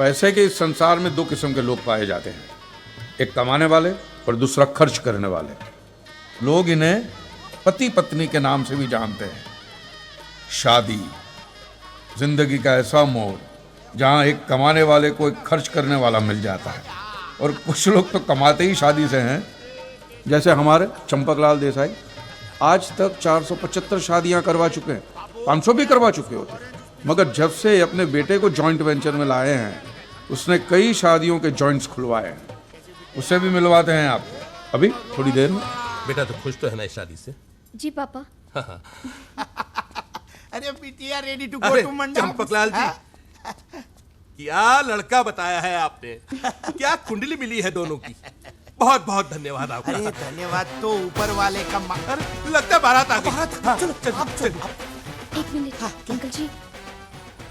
पैसे के इस संसार में दो किस्म के लोग पाए जाते हैं, एक कमाने वाले और दूसरा खर्च करने वाले। लोग इन्हें पति पत्नी के नाम से भी जानते हैं। शादी जिंदगी का ऐसा मोड़ जहां एक कमाने वाले को एक खर्च करने वाला मिल जाता है, और कुछ लोग तो कमाते ही शादी से हैं, जैसे हमारे चंपकलाल देसाई आज तक 475 शादियां करवा चुके हैं, 500 भी करवा चुके होते, मगर जब से अपने बेटे को जॉइंट वेंचर में लाए हैं उसने कई शादियों के जॉइंट्स खुलवाए हैं। उससे भी मिलवाते हैं आपको अभी थोड़ी देर में। बेटा तो खुश तो है ना इस शादी से? जी पापा। अरे बिटिया रेडी टू गो टू मंडप। चंपकलाल जी, क्या लड़का बताया है आपने, क्या कुंडली मिली है दोनों की। बहुत बहुत धन्यवाद आपका। अरे धन्यवाद तो ऊपर वाले का लगता है बारात आ गई। चलो चलो चलो। एक minute uncle ji,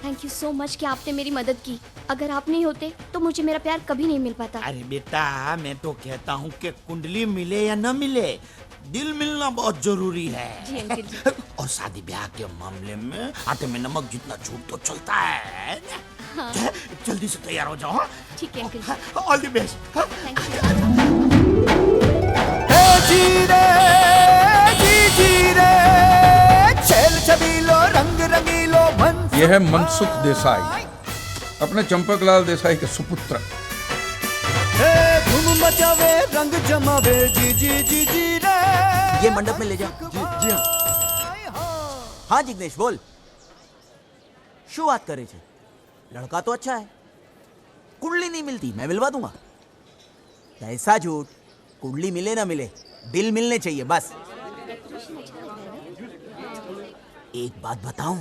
thank you so much कि आपने मेरी मदद की। अगर आप नहीं होते तो मुझे मेरा प्यार कभी नहीं मिल पाता। अरे बेटा मैं तो कहता हूँ कि कुंडली मिले या न मिले, दिल मिलना बहुत जरूरी है। जी अंकल जी। और शादी ब्याह के मामले में आटे में नमक जितना झूठ तो चलता है। हाँ। जल्दी से तैयार हो जाओ। ठीक है uncle ji. All the best. Thank you. यह है मनसुख देसाई, अपने चंपकलाल देसाई के सुपुत्र। धूम मचावे रंग जमावे जी जी जी जी रे। ये मंडप में ले जा। जी हाँ। हाँ जिग्नेश बोल। शू बात करे छे? लड़का तो अच्छा है, कुंडली नहीं मिलती, मैं मिलवा दूंगा। ऐसा झूठ, कुंडली मिले ना मिले, दिल मिलने चाहिए बस। एक बात बताऊं,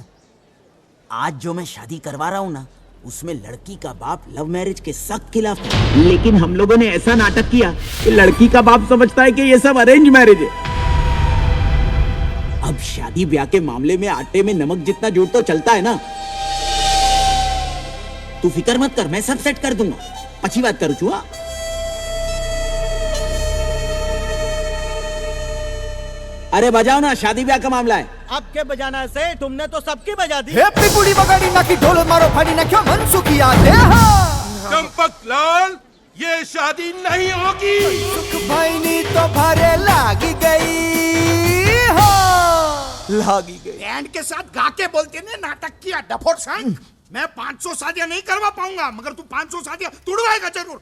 आज जो मैं शादी करवा रहा हूं ना, उसमें लड़की का बाप लव मैरिज के सख्त खिलाफ है। लेकिन हम लोगों ने ऐसा नाटक किया कि लड़की का बाप समझता है कि ये सब अरेंज मैरिज है। अब शादी ब्याह के मामले में आटे में नमक जितना झूठ तो चलता है ना। तू फिक्र मत कर, मैं सब सेट कर दूंगा। अच्छी बात करूँ चुआ। अरे बजाओ ना, शादी ब्याह का मामला है। अब के बजाना से तुमने तो सबकी बजा दी। हेप्पी बुड़ी बगाड़ी ना की ढोल मारो फाड़ी ना क्यों मनसुख याद है। चंपकलाल, ये शादी नहीं होगी। सुख भाई नी तो भरे लागी गई हो। लागी गई। बैंड के साथ गा के बोलते ने नाटक किया डफोर संग। मैं 500 शादियां नहीं करवा पाऊंगा, मगर तू 500 शादियां तुड़वाएगा जरूर।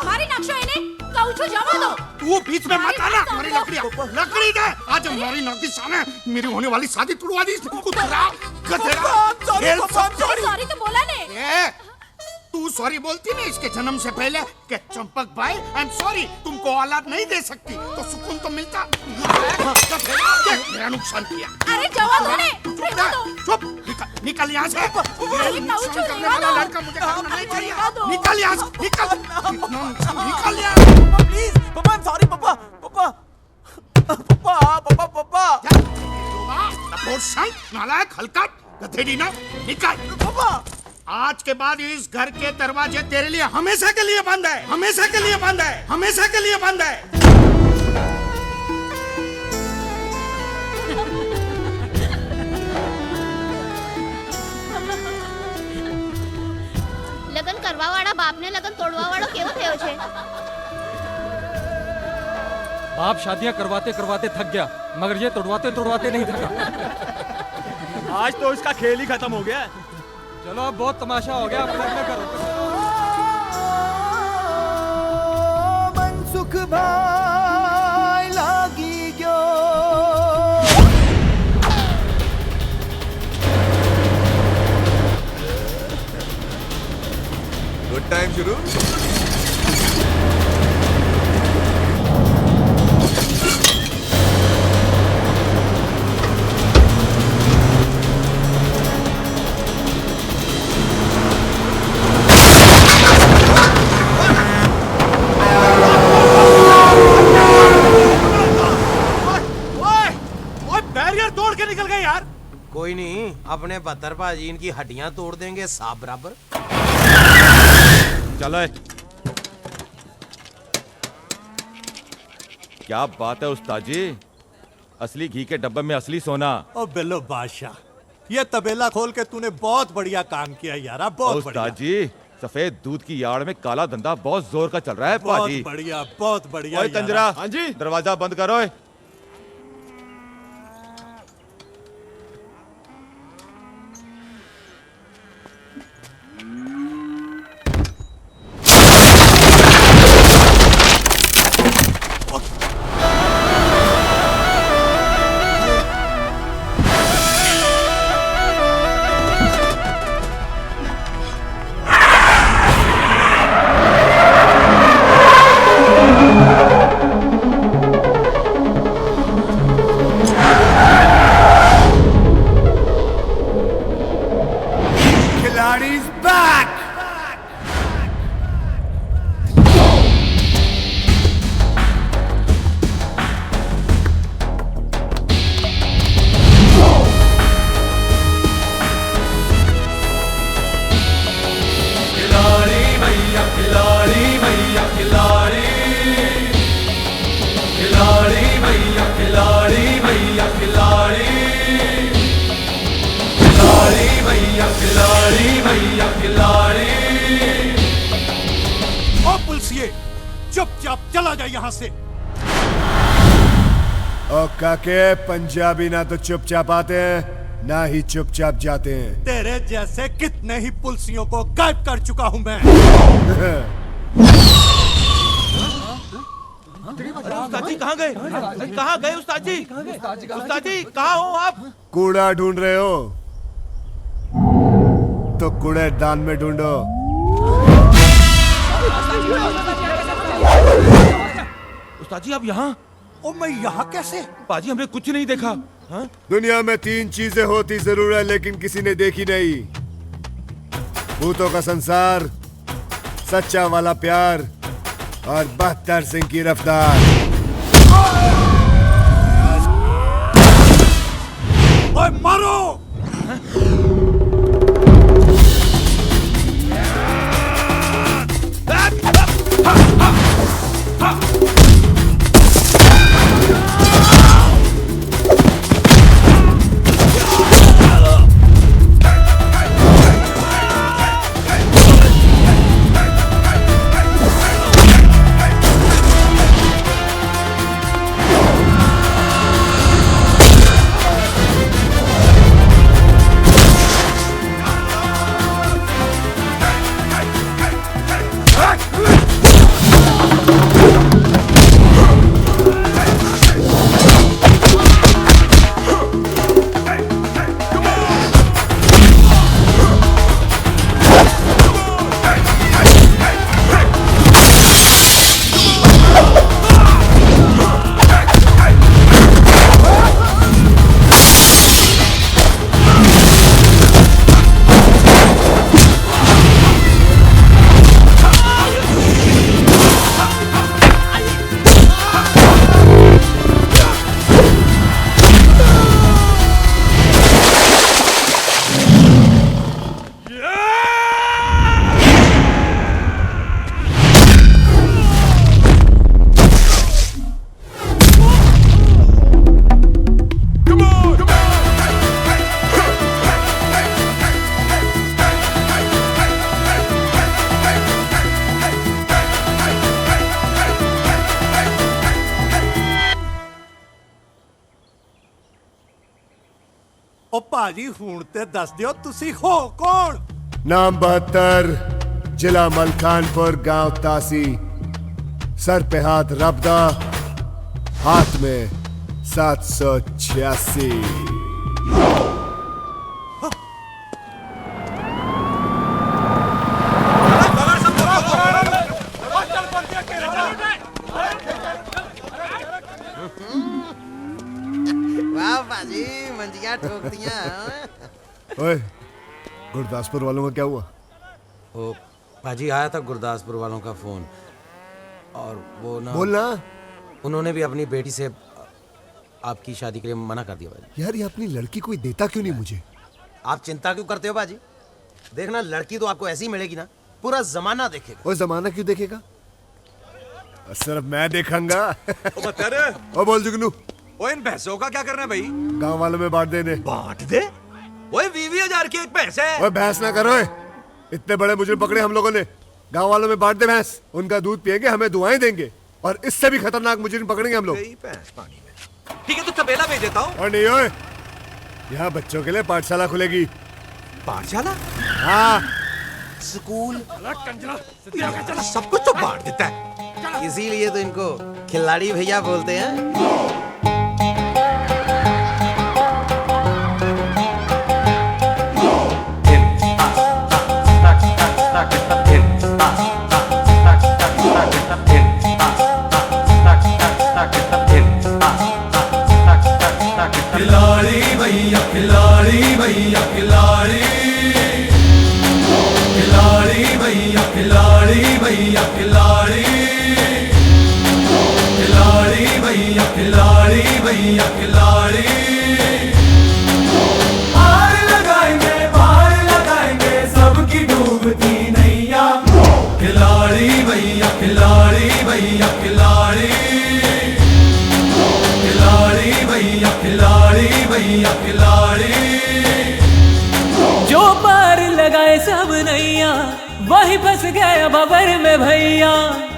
मारी नक्शा इन्हें कहूं छू जावा दो। तू बीच में मत आना। मेरी लकड़ी दे। आज हमारी नौकरी सामने मेरी होने वाली शादी तुड़वा दी इसने। कुत्ता गधेड़ा। सॉरी तो बोला ने। तू सॉरी बोलती नहीं इसके जन्म से पहले कि चंपक भाई आई एम सॉरी, तुमको औलाद नहीं दे सकती तो सुकून तो मिलता। मेरा नुकसान किया। अरे जवाब दो ने। चुप, निकल यहाँ से। ये नुकसान करने वाला लड़का मुझे करना नहीं चाहिए। निकल यहाँ से, निकल यहाँ। प्लीज पापा, आई एम सॉरी पापा। पापा पापा पापा पापा। डफोर संग, नालायक, हलकट, गधेड़ी ना, निकल। पापा आज के बाद इस घर के दरवाजे तेरे लिए हमेशा के लिए बंद है। हमेशा के लिए बंद है। हमेशा के लिए बंद है। લગન કરવા વાળા બાપને લગન તોડવા વાળો કેવો થયો છે? बाप शादियां करवाते करवाते थक गया, मगर ये तोड़वाते तोड़वाते नहीं थका। आज तो इसका खेल ही खत्म हो गया। चलो अब बहुत तमाशा हो गया, अपने अपने करो। मनसुख भाई लागी गयो। गुड टाइम शुरू। कोई नहीं, अपने बदर भाजी इनकी हड्डियां तोड़ देंगे साफ बराबर। चलो क्या बात है उस्ताद जी, असली घी के डब्बे में असली सोना। ओ बिल्लो बादशाह, ये तबेला खोल के तूने बहुत बढ़िया काम किया यारा, बहुत बढ़िया। उस्ताद जी, सफेद दूध की यार्ड में काला धंधा बहुत जोर का चल रहा है पाजी। बहुत बढ़िया, बहुत बढ़िया। ओए तंजरा, हाँ जी, दरवाजा बंद करो। चुपचाप चला जा यहाँ से। ओ काके, पंजाबी ना तो चुपचाप आते हैं ना ही चुपचाप जाते हैं। तेरे जैसे कितने ही पुलिसियों को गायब कर चुका हूँ मैं। उस्ताद जी कहाँ गए? कहाँ गए उस्ताद जी? उस्ताद जी कहाँ हो आप? कूड़ा ढूंढ रहे हो तो कूड़ेदान में ढूंढो। उस्ताद जी आप यहाँ? ओ मैं यहाँ कैसे? पाजी हमने कुछ नहीं देखा। हाँ? दुनिया में 3 चीजें होती जरूर है लेकिन किसी ने देखी नहीं। भूतों का संसार, सच्चा वाला प्यार और 72 सिंह की रफ्तार। ओए मारो! ओ पाजी हूं ते दस दियो तुसी हो कौन? नाम 72, जिला मलखानपुर, गांव तासी, सर पे हाथ रबदा, हाथ में 786। वाह पाजी, मंजिया ठोक दिया। ओए, गुरदासपुर वालों का क्या हुआ? ओ पाजी आया था गुरदासपुर वालों का फोन, और वो ना बोलना। उन्होंने भी अपनी बेटी से आपकी शादी के लिए मना कर दिया पाजी। यार ये अपनी लड़की कोई देता क्यों नहीं मुझे? आप चिंता क्यों करते हो पाजी? देखना लड़की तो आपको ऐसी मिलेगी ना, पूरा जमाना देखेगा। वो जमाना क्यों देखेगा? सिर्फ मैं देखूंगा। ओ बोल जुगनू, इन भैंसों का क्या करना है भाई? गांव वालों में बांट देने। बांट दे? ओए 20,000 की एक भैंस है। ओए भैंस ना करो। इतने बड़े मुजरिम पकड़े हम लोगों ने, गांव वालों में बांट दे भैंस, उनका दूध पिएंगे, हमें दुआएं देंगे, और इससे भी खतरनाक मुजरिम पकड़ेंगे हम लोग। ठीक है तो तबेला भेज देता हूँ। और नहीं ओए, यहाँ बच्चों के लिए पाठशाला खुलेगी। पाठशाला? हाँ, स्कूल। सब कुछ तो बांट देता है। इसीलिए तो इनको खिलाड़ी भैया बोलते हैं। खिलाड़ी भैया खिलाड़ी भैया खिलाड़ी, खिलाड़ी भैया खिलाड़ी भैया खिलाड़ी, खिलाड़ी भैया खिलाड़ी भैया खिलाड़ी। पार लगाएंगे सबकी डूबती नैया। खिलाड़ी भैया खिलाड़ी भैया खिलाड़ी, खिलाड़ी भैया खिलाड़ी भैया खिलाड़ी। जो पार लगाए सब नैया, वही फंस गया भंवर में भैया।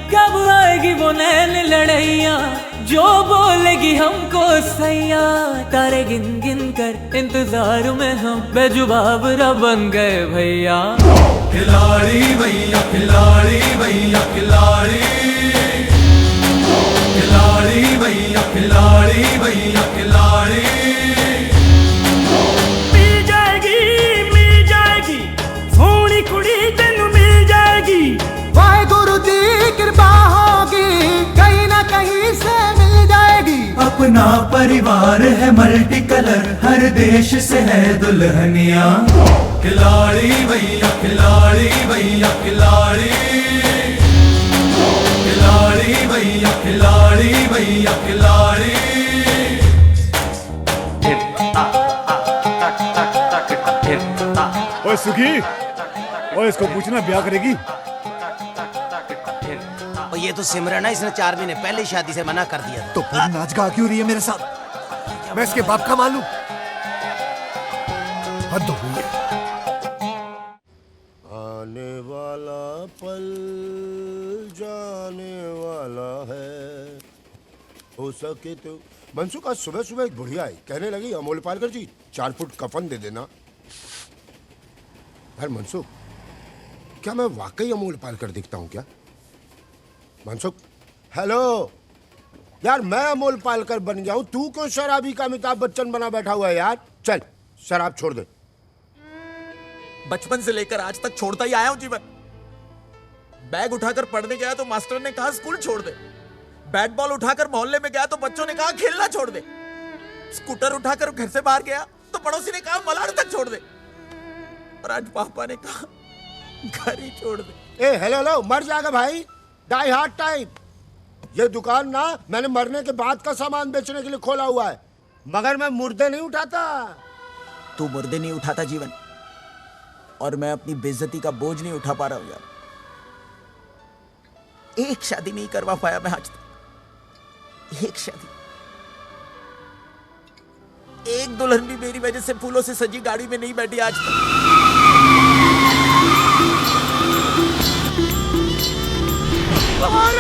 कब आएगी वो नैन लड़ैया, जो बोलेगी हमको सैया। तारे गिन गिन कर इंतजार में हम बेजुबाब बन गए भैया। खिलाड़ी भैया खिलाड़ी भैया खिलाड़ी, खिलाड़ी भैया खिलाड़ी भैया खिलाड़ी। मिल जाएगी सोनी कुड़ी तेनू मिल जाएगी। वाहेगुरु दी कृपा होगी, कहीं ना कहीं से मिल जाएगी। अपना परिवार है मल्टी कलर, हर देश से है दुल्हनिया। खिलाड़ी भैया खिलाड़ी भैया खिलाड़ी, खिलाड़ी भैया खिलाड़ी भैया खिलाड़ी। ओए सुखी, ओए इसको पूछना ब्याह करेगी? और ये तो सिमरन है, इसने 4 महीने पहले ही शादी से मना कर दिया। तो फिर नाच गा क्यों रही है मेरे साथ? मैं इसके बाप का मालूम? हद हो गई है। आने वाला पल जाने वाला है, हो सके तो। मनसुख आज सुबह सुबह एक बुढ़िया आई, कहने लगी अमोल पालकर जी 4 फुट कफन दे देना। यार मनसुख, क्या मैं वाकई अमोल पालकर दिखता हूँ क्या? मनसुख, हेलो यार, मैं अमोल पालकर बन गया हूँ, तू क्यों शराबी का अमिताभ बच्चन बना बैठा हुआ है यार? चल शराब छोड़ दे। बचपन से लेकर आज तक छोड़ता ही आया हूं जीवन। बैग उठाकर पढ़ने गया तो मास्टर ने कहा स्कूल छोड़ दे। बैट बॉल उठाकर मोहल्ले में गया तो बच्चों ने कहा खेलना छोड़ दे। स्कूटर उठाकर घर से बाहर गया तो पड़ोसी ने कहा मलाड तक छोड़ दे। और आज पापा ने कहा घर ही छोड़ दे। ए हेलो हेलो, मर जाएगा भाई, डाई हार्ड टाइप। ये दुकान ना मैंने मरने के बाद का सामान बेचने के लिए खोला हुआ है, मगर मैं मुर्दे नहीं उठाता। तू मुर्दे नहीं उठाता जीवन, और मैं अपनी बेइज्जती का बोझ नहीं उठा पा रहा हूं यार। एक शादी नहीं करवा पाया मैं आज तक, एक शादी। एक दुल्हन भी मेरी वजह से फूलों से सजी गाड़ी में नहीं बैठी आज तक।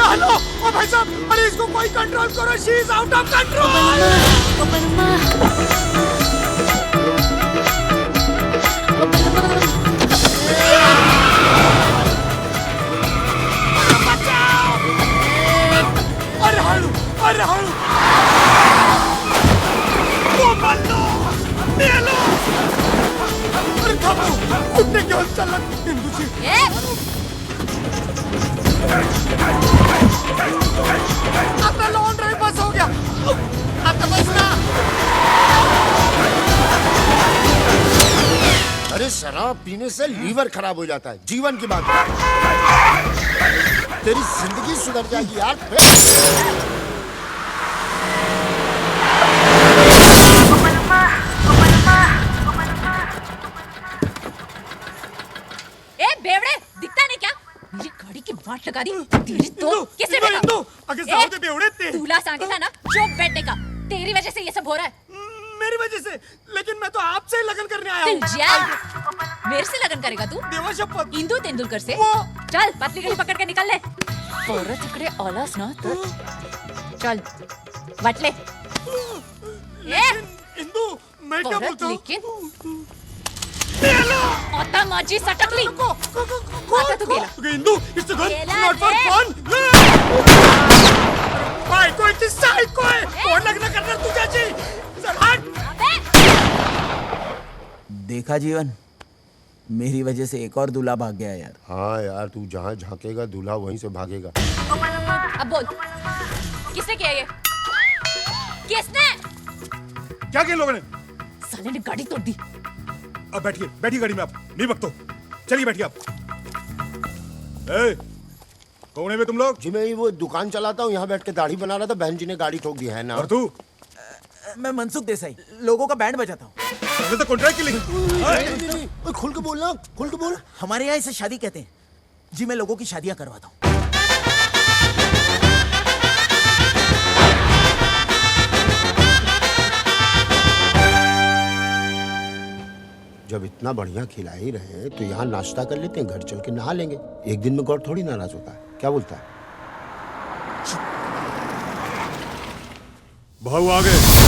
हेलो, ओ भाई साहब, अरे इसको कोई कंट्रोल करो, she is out of control. अरे हालू, अरे हालू, वो बंदो, नेलो, अरे खाबू, कुत्ते क्यों चलन हिंदू जी? आपका लॉन्ग ड्राइव बस हो गया, आपका बस ना। अरे शराब पीने से लीवर खराब हो जाता है, जीवन की बात। तेरी जिंदगी सुधर जाएगी यार। ए बेवड़े, दिखता नहीं क्या? मेरी गाड़ी की वाट लगा दी। तेरी तो कैसे बेटा? अगर साहब बेवड़े थे। दूल्हा सांगे था ना, चुप बैठने का। तेरी वजह से ये सब हो रहा है। मेरी वजह से, लेकिन मैं तो आपसे ही लगन करने आया हूँ। जा, मेरे से लगन करेगा तू? देवा शपथ। इंदु तेंदुलकर से? चल पतली गली पकड़ के निकल ले। औरत इकडे आलास ना तर चल वाटले। इंदु, मैं क्या बोलता हूँ? आता माझी सटकली। आता तू गेला। Indu, it's a gun, not for fun. बायको इतनी सायको आहे, कोण लग्न करणार तुझ्याशी? चल हट. देखा जीवन, मेरी वजह से एक और दूल्हा भाग गया यार। हाँ यार, तू जहाँ झांकेगा दूल्हा वहीं से भागेगा। अब बोल, किसने किया ये? किसने? क्या किया लोगों ने? साले ने गाड़ी तोड़ दी। अब बैठिए, बैठिए गाड़ी में आप, नहीं बकतो। चलिए बैठिए आप। कौन है वे तुम लोग? जी मैं वो दुकान चलाता हूँ, यहाँ बैठ के दाढ़ी बना रहा था, बहन जी ने गाड़ी ठोक दी है ना। और तू? मैं मनसुख देसाई, लोगों का बैंड बजाता हूँ। पहले तो कॉन्ट्रैक्ट की लिखी। खुल के बोलना, खुल के बोल। हमारे यहाँ इसे शादी कहते हैं जी। मैं लोगों की शादियां करवाता हूँ। जब इतना बढ़िया खिला ही रहे हैं तो यहाँ नाश्ता कर लेते हैं, घर चल के नहा लेंगे। एक दिन में गौर थोड़ी नाराज होता है, क्या बोलता है? भाऊ आ गए।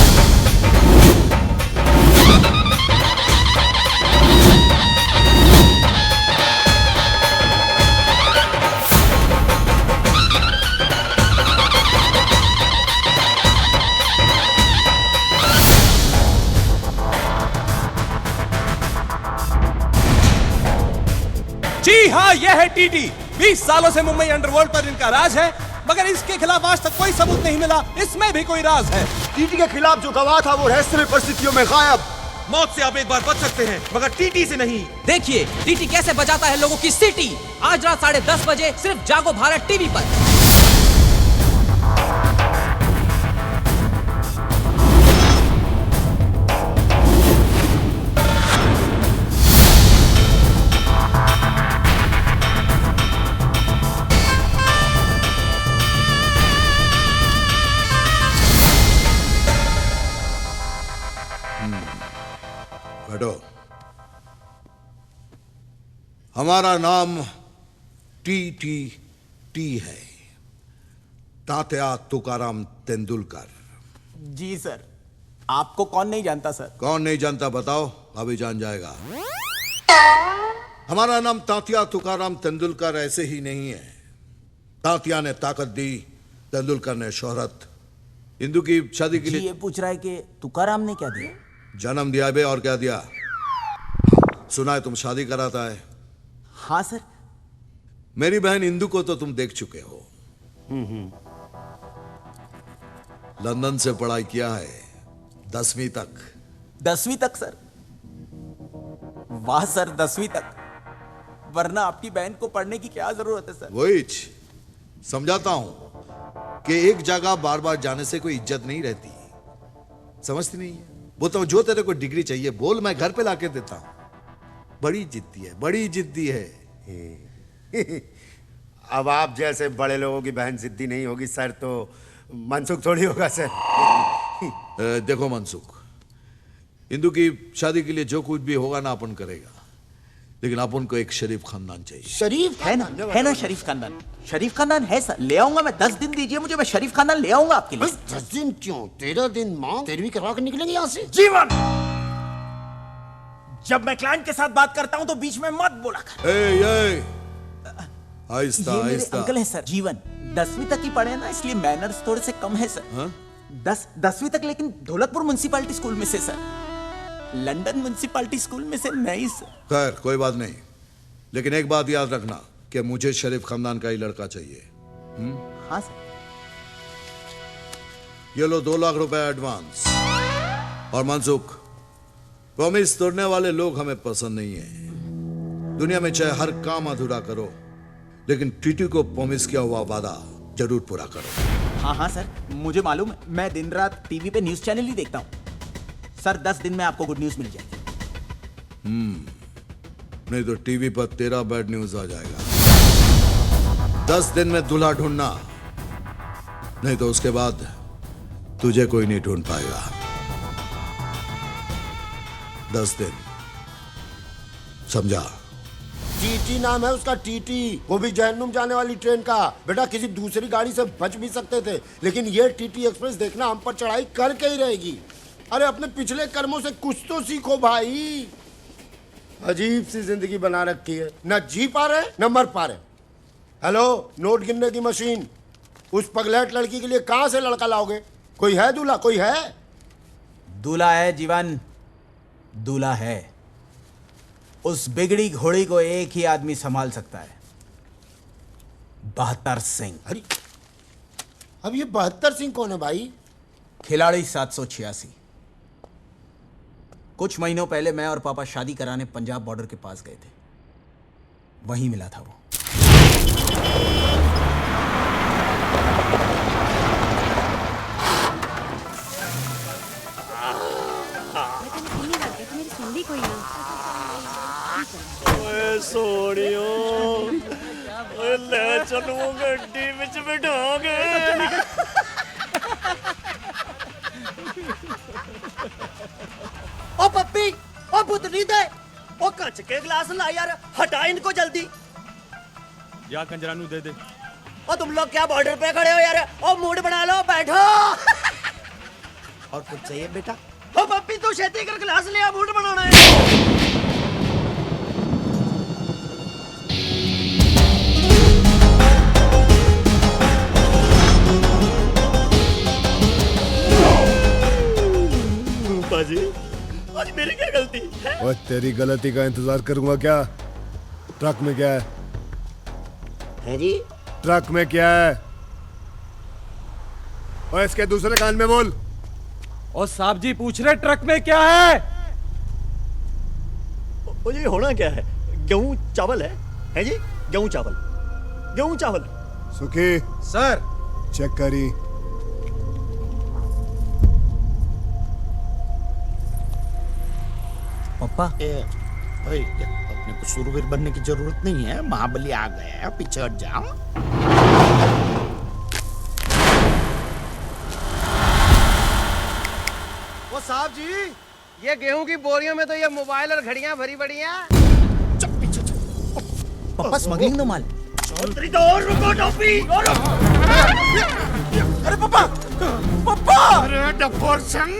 जी हाँ, यह है टीटी। 20 सालों से मुंबई अंडरवर्ल्ड पर इनका राज है, मगर इसके खिलाफ आज तक कोई सबूत नहीं मिला। इसमें भी कोई राज है। टीटी के खिलाफ जो गवाह था वो रहस्यमय परिस्थितियों में गायब। मौत से आप एक बार बच सकते हैं, मगर टीटी से नहीं। देखिए टीटी कैसे बजाता है लोगों की सीटी। आज रात 10:30 बजे सिर्फ जागो भारत टीवी पर। बैठो। हमारा नाम टी है, तात्या तुकाराम तेंदुलकर। जी सर। आपको कौन नहीं जानता सर? कौन नहीं जानता बताओ, अभी जान जाएगा। हमारा नाम तात्या तुकाराम तेंदुलकर ऐसे ही नहीं है। तात्या ने ताकत दी, तेंदुलकर ने शोहरत। इंदु की शादी के लिए ये पूछ रहा है कि तुकाराम ने क्या दिया? जन्म दिया बे, और क्या दिया? सुना है तुम शादी कराता है। हाँ सर। मेरी बहन इंदु को तो तुम देख चुके हो। लंदन से पढ़ाई किया है, 10वीं तक। 10वीं तक सर? वाह सर, 10वीं तक। वरना आपकी बहन को पढ़ने की क्या जरूरत है सर? वही समझाता हूं कि एक जगह बार बार जाने से कोई इज्जत नहीं रहती। समझती नहीं है? वो तो जो तेरे को डिग्री चाहिए बोल, मैं घर पे लाके देता हूं। बड़ी जिद्दी है, बड़ी जिद्दी है। अब आप जैसे बड़े लोगों की बहन जिद्दी नहीं होगी सर तो मनसुख थोड़ी होगा सर। देखो मनसुख, इंदु की शादी के लिए जो कुछ भी होगा ना अपन करेगा, लेकिन अपन को एक शरीफ खानदान चाहिए। शरीफ है ना शरीफ खानदान? शरीफ खानदान है सर, ले आऊंगा मैं। 10 दिन दीजिए मुझे, मैं शरीफ खानदान ले आऊंगा आपके लिए। 10 दिन क्यों? 13 दिन मां 13वीं करवा के निकलेंगे यहाँ से। जीवन, जब मैं क्लाइंट के साथ बात करता हूं तो बीच में मत बोला कर। आहिस्ता ये मेरे आहिस्ता। अंकल है सर। जीवन 10वीं तक ही पढ़े ना, इसलिए मैनर्स थोड़े से कम है सर। 10वीं तक, लेकिन ढोलकपुर म्युनिसिपैलिटी स्कूल में से सर। लंदन म्युनिसिपैलिटी स्कूल में से नहीं सर। खैर कोई बात नहीं, लेकिन एक बात याद रखना कि मुझे शरीफ खानदान का ही लड़का चाहिए। हाँ सर। ये लो 2 लाख रुपए एडवांस। और मनसुख, प्रॉमिस तोड़ने वाले लोग हमें पसंद नहीं है। दुनिया में चाहे हर काम अधूरा करो, लेकिन टीटी को प्रॉमिस किया हुआ वादा जरूर पूरा करो। हाँ हाँ सर, मुझे मालूम है। मैं दिन रात टीवी पे न्यूज चैनल ही देखता हूँ सर। 10 दिन में आपको गुड न्यूज मिल जाएगी। नहीं तो टीवी पर तेरा बैड न्यूज आ जाएगा। 10 दिन में दूल्हा ढूंढना, नहीं तो उसके बाद तुझे कोई नहीं ढूंढ पाएगा। 10 दिन। समझा? टीटी नाम है उसका, टीटी। वो भी जहन्नुम जाने वाली ट्रेन का। बेटा किसी दूसरी गाड़ी से बच भी सकते थे, लेकिन ये टीटी एक्सप्रेस देखना हम पर चढ़ाई करके ही रहेगी। अरे अपने पिछले कर्मों से कुछ तो सीखो भाई। अजीब सी जिंदगी बना रखी है, न जी पा रहे न मर पा रहे। हेलो, नोट गिनने की मशीन, उस पगलेट लड़की के लिए कहां से लड़का लाओगे? कोई है दूल्हा? कोई है? दूल्हा है जीवन, दूल्हा है। उस बिगड़ी घोड़ी को एक ही आदमी संभाल सकता है, 72 सिंह। अरे अब ये 72 सिंह कौन है भाई? खिलाड़ी 786। कुछ महीनों पहले मैं और पापा शादी कराने पंजाब बॉर्डर के पास गए थे, वहीं मिला था वो। मेरी सुन भी कोई ना। ओए सोनियो, ओए ले चलो गड्डी विच बिठा के। ओ पप्पी, ओ पुतली दे, ओ कच के गिलास ला यार, हटा इनको जल्दी। या कंजरानू दे दे। ओ तुम लोग क्या बॉर्डर पे खड़े हो यार? ओ मूड बना लो, बैठो। और कुछ चाहिए बेटा? ओ पप्पी तू छेती कर गिलास ले, मूड बनाना है। बाजी, आज मेरी क्या गलती है? और तेरी गलती का इंतजार करूंगा क्या? ट्रक में क्या है जी? ट्रक में क्या है? और इसके दूसरे कान में बोल। और साहब जी पूछ रहे ट्रक में क्या है? ओ जी होना क्या है? गेहूं चावल है जी? गेहूं चावल, गेहूं चावल। सुखी सर, चेक करी। पप्पा ओए, अपने को शूरवीर बनने की जरूरत नहीं है। महाबली आ गया, पीछे हट जाओ। वो साहब जी, ये गेहूं की बोरियों में तो ये मोबाइल और घड़ियां भरी पड़ी हैं। पप्पा स्मगलिंग दो माल। तेरी तो और रुको टोपी, और अरे पापा, पापा! अरे डफोर संग,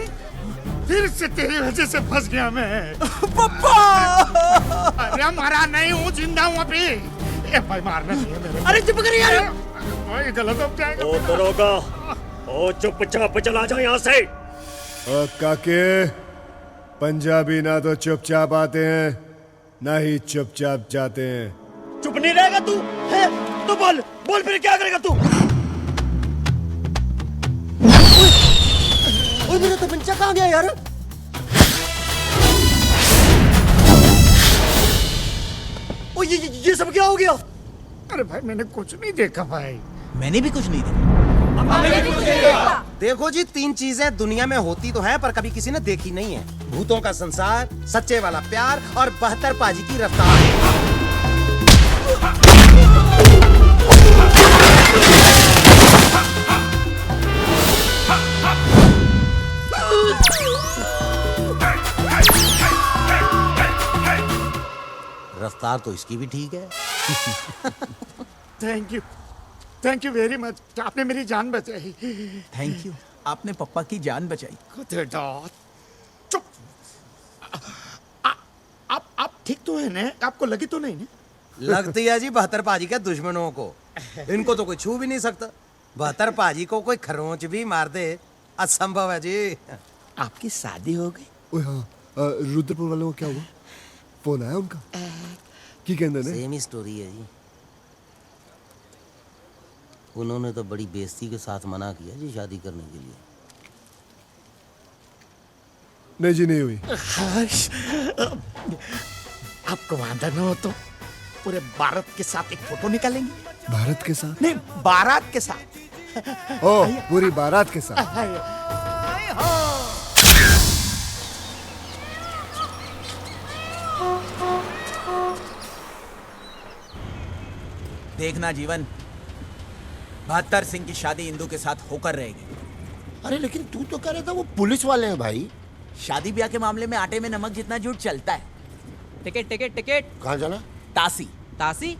फिर से तेरी वजह से फंस गया मैं। पापा! अरे मरा नहीं हूँ, जिंदा हूँ अभी। ए भाई मारना नहीं है मेरे। अरे चुप करिए यार। भाई गलत हो जाएगा। ओ दरोगा, ओ चुपचाप चला जा यहाँ से। और काके, पंजाबी ना तो चुपचाप आते हैं, ना ही चुपचाप जाते हैं। चुप नहीं रहेगा तू? है? तो बोल, बोल फिर क्या करेगा तू? ओए मेरा तमंचा कहाँ गया यार? ओ ये सब क्या हो गया? अरे भाई मैंने कुछ नहीं देखा भाई। मैंने भी कुछ नहीं देखा। देखो जी, 3 चीजें दुनिया में होती तो हैं पर कभी किसी ने देखी नहीं है। भूतों का संसार, सच्चे वाला प्यार और 72 पाजी की रफ्तार। रफ्तार तो इसकी भी ठीक है। थैंक यू वेरी मच, आपने मेरी जान बचाई। थैंक यू, आपने पप्पा की जान बचाई। चुप। आप ठीक तो है ना? आपको लगी तो नहीं ना? लगती है जी 72 पाजी के दुश्मनों को। इनको तो कोई छू भी नहीं सकता। 72 पाजी को कोई खरोंच भी मार दे, असंभव है जी। आपकी शादी हो गई? ओए हाँ, रुद्रपुर वालों को क्या हुआ? फोन आया उनका? की कहते ने? सेम ही स्टोरी है जी। उन्होंने तो बड़ी बेइज्जती के साथ मना किया जी शादी करने के लिए। नहीं जी, नहीं हुई। आपको वादा न हो तो पूरे भारत के साथ एक फोटो निकालेंगे। भारत के साथ? नहीं, बारात के साथ। ओ, पूरी बारात के साथ। देखना जीवन, 72 सिंह की शादी इंदू के साथ होकर रहेगी। अरे लेकिन तू तो कह रहा था वो पुलिस वाले हैं भाई। शादी ब्याह के मामले में आटे में नमक जितना झूठ चलता है। Ticket ticket ticket. कहाँ जाना? तासी। तासी?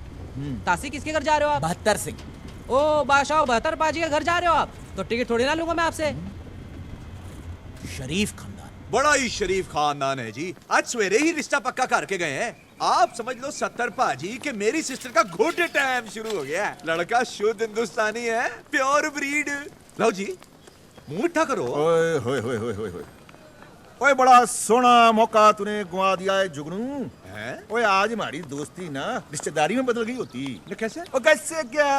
तासी किसके घर जा रहे हो आप? बहत्तर सिंह। ओ बादशाह बहत्तर पाजी के घर जा रहे हो आप? तो टिकट थोड़ी ना लूंगा मैं आपसे। शरीफ खानदान। बड़ा ही शरीफ खानदान है जी। आज सवेरे ही रिश्ता पक्का करके गए हैं। आप समझ लो 70 पाजी कि मेरी सिस्टर का गुड टाइम शुरू हो गया है। लड़का शुद्ध हिंदुस्तानी है, प्योर ब्रीड। लो जी, मुंह मीठा करो। ओए होए होए होए होए होए। ओए बड़ा सोना मौका तूने गुआ दिया है जुगनू। ओए आज हमारी दोस्ती ना रिश्तेदारी में बदल गई होती। कैसे? ओ कैसे क्या?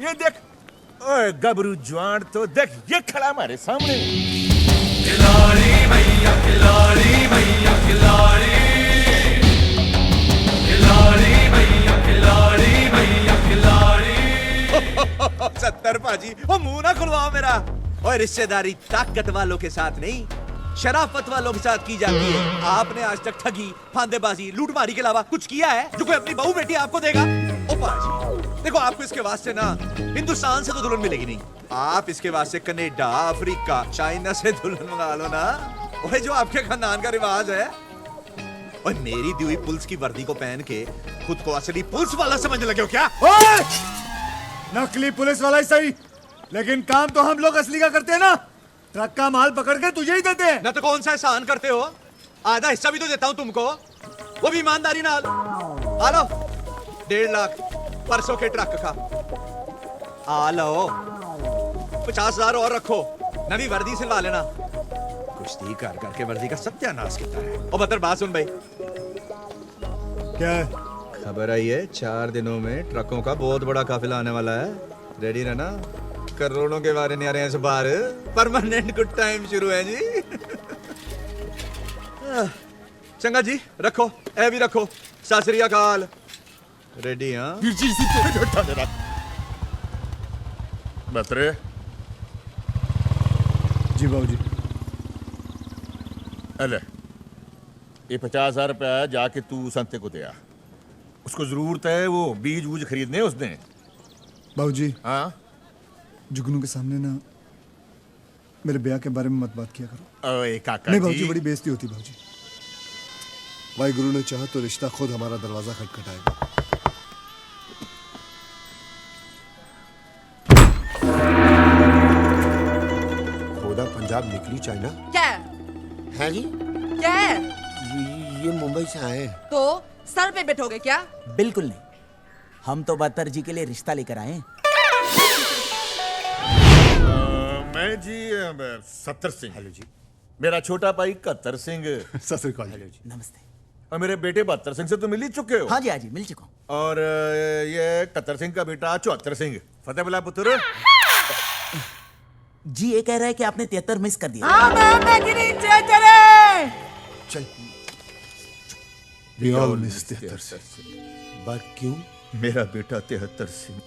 ये देख, ओए गबरू जवान तो देख, ये खड़ा हमारे सामने। खिलाड़ी भैया, खिलाड़ी भैया, खिलाड़ी, खिलाड़ी भैया, खिलाड़ी भैया, खिलाड़ी। 70 पाजी, ओ मुंह ना खुलवाओ मेरा। और रिश्तेदारी ताकत वालों के साथ नहीं, शराफत वालों के साथ की जाती है। आपने आज तक ठगी, फांदेबाजी, लूटमारी के अलावा कुछ किया है जो कोई अपनी बहू बेटी आपको देगा? ओ पाजी, देखो आपको इसके वास्ते ना हिंदुस्तान से तो दुल्हन मिलेगी नहीं। आप इसके वास्ते कनाडा, अफ्रीका, चाइना से दुल्हन मंगा लो ना। वही जो आपके खानदान का रिवाज है। और मेरी दी हुई पुलिस की वर्दी को पहन के खुद को असली पुलिस वाला समझने लगे हो क्या? नकली पुलिस वाला ही सही, लेकिन काम तो हम लोग असली का करते हैं ना। ट्रक का माल पकड़ के तुझे ही देते हैं। ना तो कौन सा एहसान करते हो? आधा हिस्सा भी तो देता हूं तुमको, वो भी ईमानदारी नाल। आ लो 1.5 लाख परसों के ट्रक का। आ लो 50,000 और रखो, नवी वर्दी सिलवा लेना। कुश्ती कर करके वर्दी का सत्यानाश किया है। और बतर बात सुन भाई, क्या है? खबर आई है 4 दिनों में ट्रकों का बहुत बड़ा काफिला आने वाला है। रेडी रहना, करोड़ों के बारे नहीं आ रहे हैं इस बार। परमानेंट गुड टाइम शुरू है जी। चंगा जी, रखो, ए भी रखो। सत श्री अकाल। रेडी? हाँ बतरे जी बाबूजी। अले ये 50,000 रुपया जाके तू संते को दिया। उसको जरूरत है, वो बीज वूज खरीदने उसने। बाबूजी, हाँ जुगनू के सामने ना मेरे ब्याह के बारे में मत बात किया करो। ओए काका नहीं जी, बाबूजी, बड़ी बेइज्जती होती बाबूजी। वाहिगुरु ने चाहा तो रिश्ता खुद हमारा दरवाजा खटखटाएगा। खोदा पंजाब निकली चाइना क्या है जी? क्या है? ये मुंबई से आए। तो सर पे बैठोगे क्या? बिल्कुल नहीं, हम तो बहत्तर जी के लिए रिश्ता लेकर आए हैं। मैं जी 70 सिंह। हेलो जी। मेरा छोटा भाई 71 सिंह। सत श्री अकाल। हेलो जी। नमस्ते। और मेरे बेटे 72 सिंह से तो मिल ही चुके हो। हाँ जी मिल चुका हूँ। और ये 71 सिंह का बेटा 74 सिंह। फतेह बुला पुत्र। जी ये कह रहा है कि आपने 73 मिस कर दिया। चल We all miss 73 सिंह। बात क्यों? मेरा बेटा 73 सिंह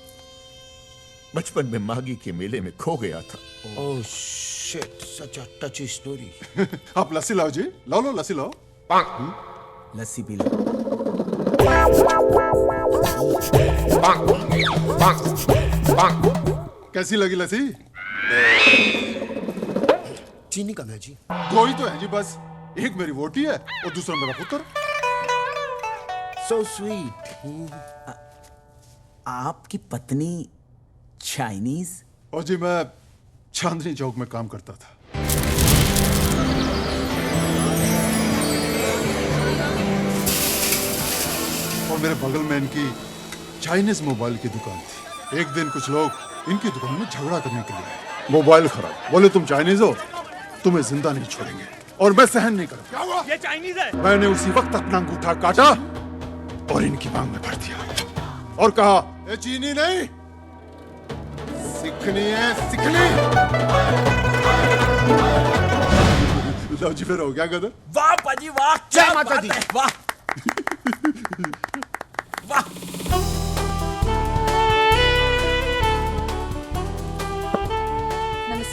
बचपन में मागी के मेले में खो गया था। ओह शिट, सच अ टची स्टोरी। आप लस्सी लाओ जी, लो लस्सी लाओ। लस्सी पी लो। कैसी लगी लस्सी? चीनी कम है जी। 2 ही तो है जी बस। एक मेरी वोटी है और दूसरा मेरा पुत्र। So sweet। आपकी पत्नी चाइनीज? और जी मैं चांदनी चौक में काम करता था। और मेरे बगल में इनकी चाइनीज मोबाइल की दुकान थी। एक दिन कुछ लोग इनकी दुकान में झगड़ा करने के लिए आए। मोबाइल खराब, बोले तुम चाइनीज हो, तुम्हें जिंदा नहीं छोड़ेंगे। और मैं सहन नहीं करूंगा। क्या हुआ? ये चाइनीज है। मैंने उसी वक्त अपना अंगूठा काटा और इनकी मांग में भर दिया और कहा, ये चीनी नहीं, सिखनी है, सिखनी। लो जी, फिर हो गया गदर। वाह पाजी वाह, जय माता दी। वाह वाह।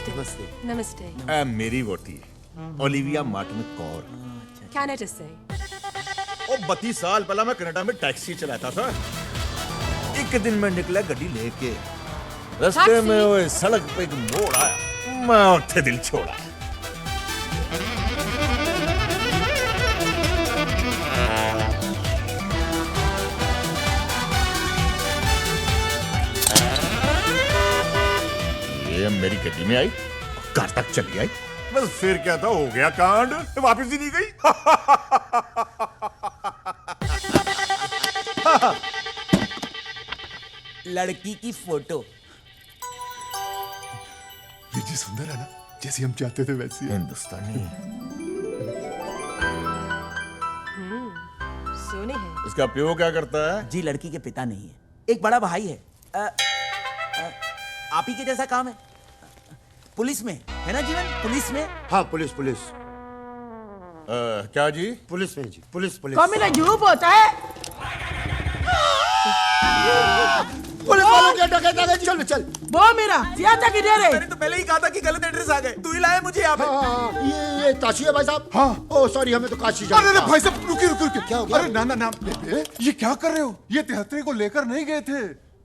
नमस्ते। नमस्ते। मेरी वोटी ओलिविया मार्टिन कौर। कनाडा से। ओ 32 साल पहला मैं कनाडा में टैक्सी चलाता था। एक दिन मैं निकला गड्डी लेके, रास्ते में वो सड़क पे एक मोड़ आया, मैं उठे दिल छोड़ा। गड्डी में आई, घर तक चली आई, बस फिर क्या था, हो गया कांड, वापस ही नहीं गई। लड़की की फोटो। ये जी सुंदर है ना, जैसी हम चाहते थे वैसी है। हिंदुस्तानी सोने है। इसका प्यो क्या करता है? जी लड़की के पिता नहीं है, एक बड़ा भाई है। आप ही के जैसा काम है, पुलिस में है ना जीवन? पुलिस में? हाँ पुलिस पुलिस। क्या जी? पुलिस में जी, पुलिस पुलिस। कौन मेरा यूं होता है? पुलिस वालों की अटक है, चल चल। वो मेरा सियाता किधर है? मैंने तो पहले ही कहा था कि गलत एड्रेस आ गए, तू ही लाया मुझे यहाँ पे। ये काशी है भाई साहब। हाँ। ओ सॉरी, हमें तो काशी जाना। अरे भाई साहब रुकिए रुकिए रुकिए। क्या हो गया? अरे ना ना ना, ये क्या कर रहे हो? ये तिहत्तरे को लेकर नहीं गए थे,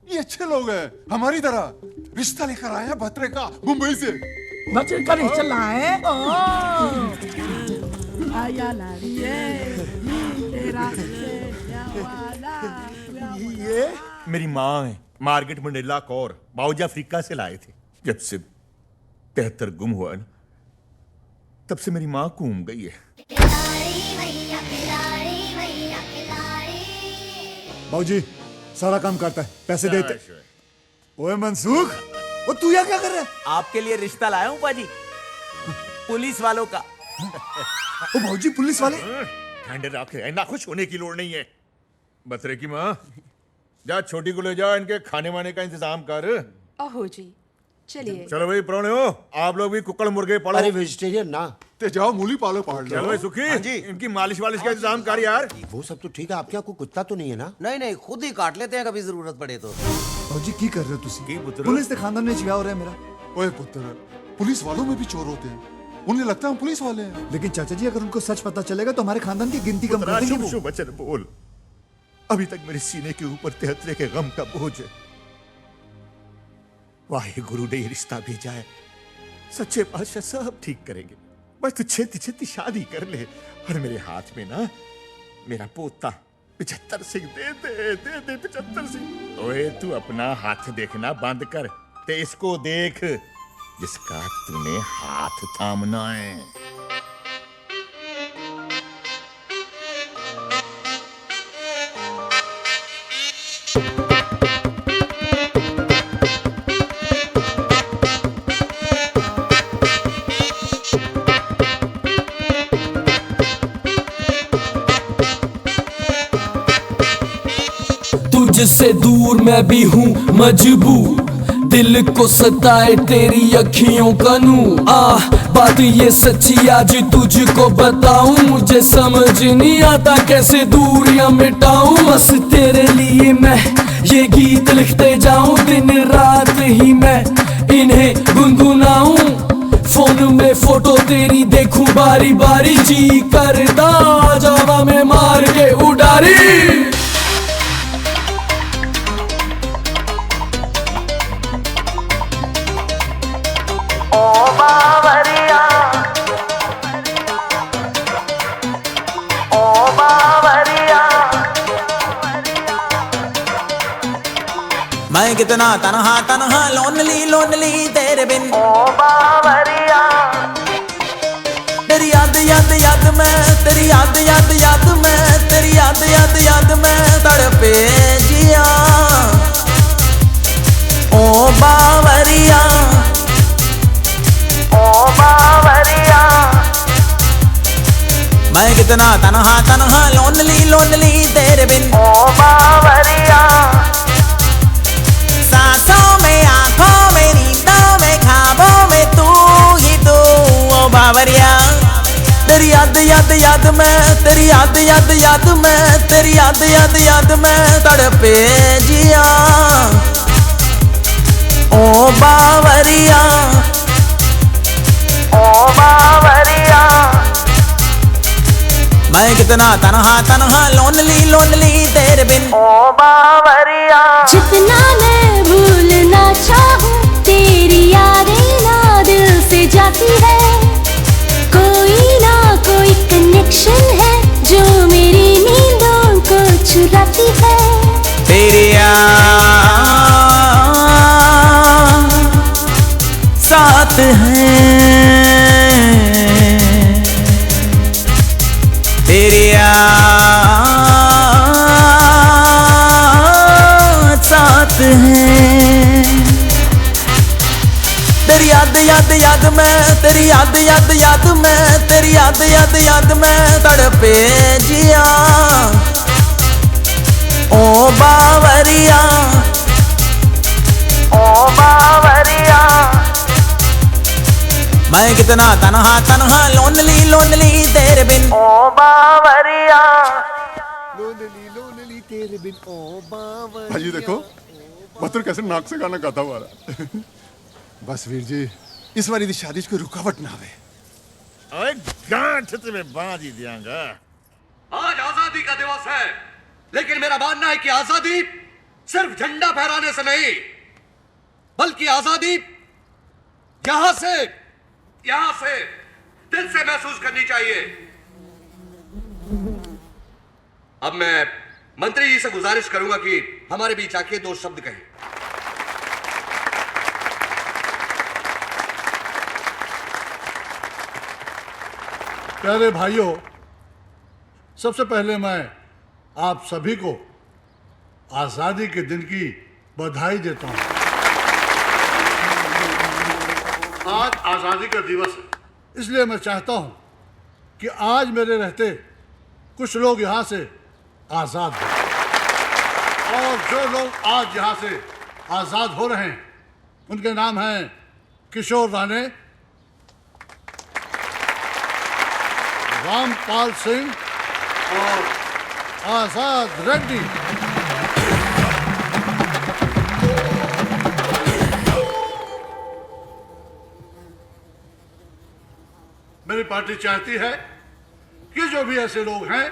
ये अच्छे लोग हैं, हमारी तरह। रिश्ता लेकर आए हैं भत्रे का, मुंबई से। बच्चे का रिश्ता लाए। आया लारिये तेरा ये मेरी माँ है, Margaret Mandela Kaur, boughs Africa से लाए थे। जब से 73 गुम हुआ ना, तब से मेरी माँ घूम गई है। बाबूजी सारा काम करता है, पैसे देते। ओए मनसूख, वो तू यहाँ क्या कर रहा है? आपके लिए रिश्ता लाया हूँ पाजी, पुलिस वालों का। ओ बाबूजी पुलिस वाले? ठंडे रखे, ना खुश होने की लोड़ नहीं है। बतरे की माँ, जा छोटी को ले जा, इनके खाने वाने का इंतजाम कर। ओहो जी, चलिए। चलो भाई प्रोणे हो, आप लोग भी कुक्कड़ मुर्गे पालो। अरे वेजिटेरियन ना, ते जाओ मूली पालो पहाड़ लो। चलो भाई सुखी, इनकी मालिश वालिश का इंतजाम कर यार। वो सब तो ठीक है, आपके यहाँ कोई कुत्ता तो नहीं है ना? नहीं नहीं, खुद ही काट लेते हैं कभी जरूरत पड़े तो। बाबूजी की कर रहे हो तुसी? पुलिस के खानदान में छिया हो रहा है मेरा। ओए पुत्र, पुलिस वालों में भी चोर होते हैं, उन्हें लगता है हम पुलिस वाले हैं। लेकिन चाचा जी अगर उनको सच पता चलेगा तो हमारे खानदान की गिनती कम कर देंगे वो। शुभ वचन बोल, अभी तक मेरे सीने के ऊपर 73 के गम का बोझ है। वाहे गुरु ने ये रिश्ता भेजा है, सच्चे पातशाह सब ठीक करेंगे। बस तू छेती छेती शादी कर ले, और मेरे हाथ में ना मेरा पोता 75 सिंह दे दे 75 सिंह। ओए तू अपना हाथ देखना बंद कर, ते इसको देख जिसका तूने हाथ थामना है। तुझसे दूर मैं भी हूँ मजबूर, दिल को सताए तेरी अखियों का नूर। बात ये सच्ची आज तुझको बताऊं, मुझे समझ नहीं आता कैसे दूरियां मिटाऊं। बस तेरे लिए मैं ये गीत लिखते जाऊं, दिन रात ही मैं इन्हें गुनगुनाऊं। फोन में फोटो तेरी देखूं बारी बारी, जी करदा जावा में मार के उडारी। मैं कितना तन्हा तन्हा लोनली लोनली तेरे बिन। ओ बावरिया, तेरी याद याद याद में, तेरी याद याद याद में, तेरी याद याद याद में तड़पे जिया। ओ बावरिया, ओ बावरिया, मैं कितना तन्हा तन्हा लोनली लोनली तेरे बिन। ओ बावरिया, सांसों में, आंखों में, नींदों में, ख्वाबों में तू ही तू। ओ बावरिया, तेरी याद याद याद में, तेरी याद याद याद में, तेरी याद याद याद में तड़पे जिया। ओ बावरिया, ओ बावरिया, मैं कितना तन्हा तन्हा लोनली लोनली तेरे बिन। ओ बावरिया, जितना मैं भूलना चाहूँ तेरी यादें ना दिल से जाती है। कोई ना कोई कनेक्शन है जो मेरी नींदों को चुराती है। तेरी याद तेरी याद साथ है। तेरी याद याद याद में, तेरी याद याद याद में, तेरी याद याद याद में तड़पे जिया। ओ बावरिया, ओ बावरिया, मैं कितना तन्हा तन्हा लोनली लोनली तेरे बिन। ओ बावरिया, लोनली लोनली तेरे बिन ओ बावरिया। भाजी देखो बतुर कैसे नाक से गाना गाता हुआ रहा। बस वीर जी इस बारी दी शादी च कोई रुकावट ना आवे। ओए गांठ ते मैं बांध ही दियांगा। आज आजादी का दिवस है, लेकिन मेरा मानना है कि आजादी सिर्फ झंडा फहराने से नहीं, बल्कि आजादी यहां से दिल से महसूस करनी चाहिए। अब मैं मंत्री जी से गुजारिश करूंगा कि हमारे बीच आके 2 शब्द कहें। प्यारे भाइयों, सबसे पहले मैं आप सभी को आजादी के दिन की बधाई देता हूं। आज आजादी का दिवस है, इसलिए मैं चाहता हूं कि आज मेरे रहते कुछ लोग यहां से आजाद हो, और जो लोग आज यहां से आजाद हो रहे हैं उनके नाम हैं किशोर राणे, रामपाल सिंह और आजाद रेड्डी। मेरी पार्टी चाहती है कि जो भी ऐसे लोग हैं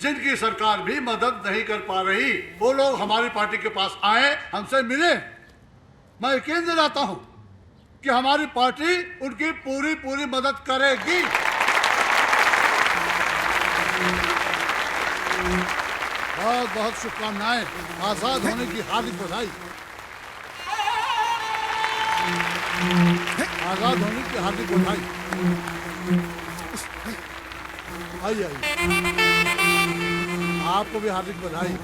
जिनकी सरकार भी मदद नहीं कर पा रही, वो लोग हमारी पार्टी के पास आए, हमसे मिले। मैं यकीन दिलाता हूं कि हमारी पार्टी उनकी पूरी पूरी मदद करेगी। बहुत बहुत शुभकामनाएं। आजाद होने की हार्दिक बधाई। आजाद होने की हार्दिक बधाई। आइए आइए, आपको भी हार्दिक बधाई।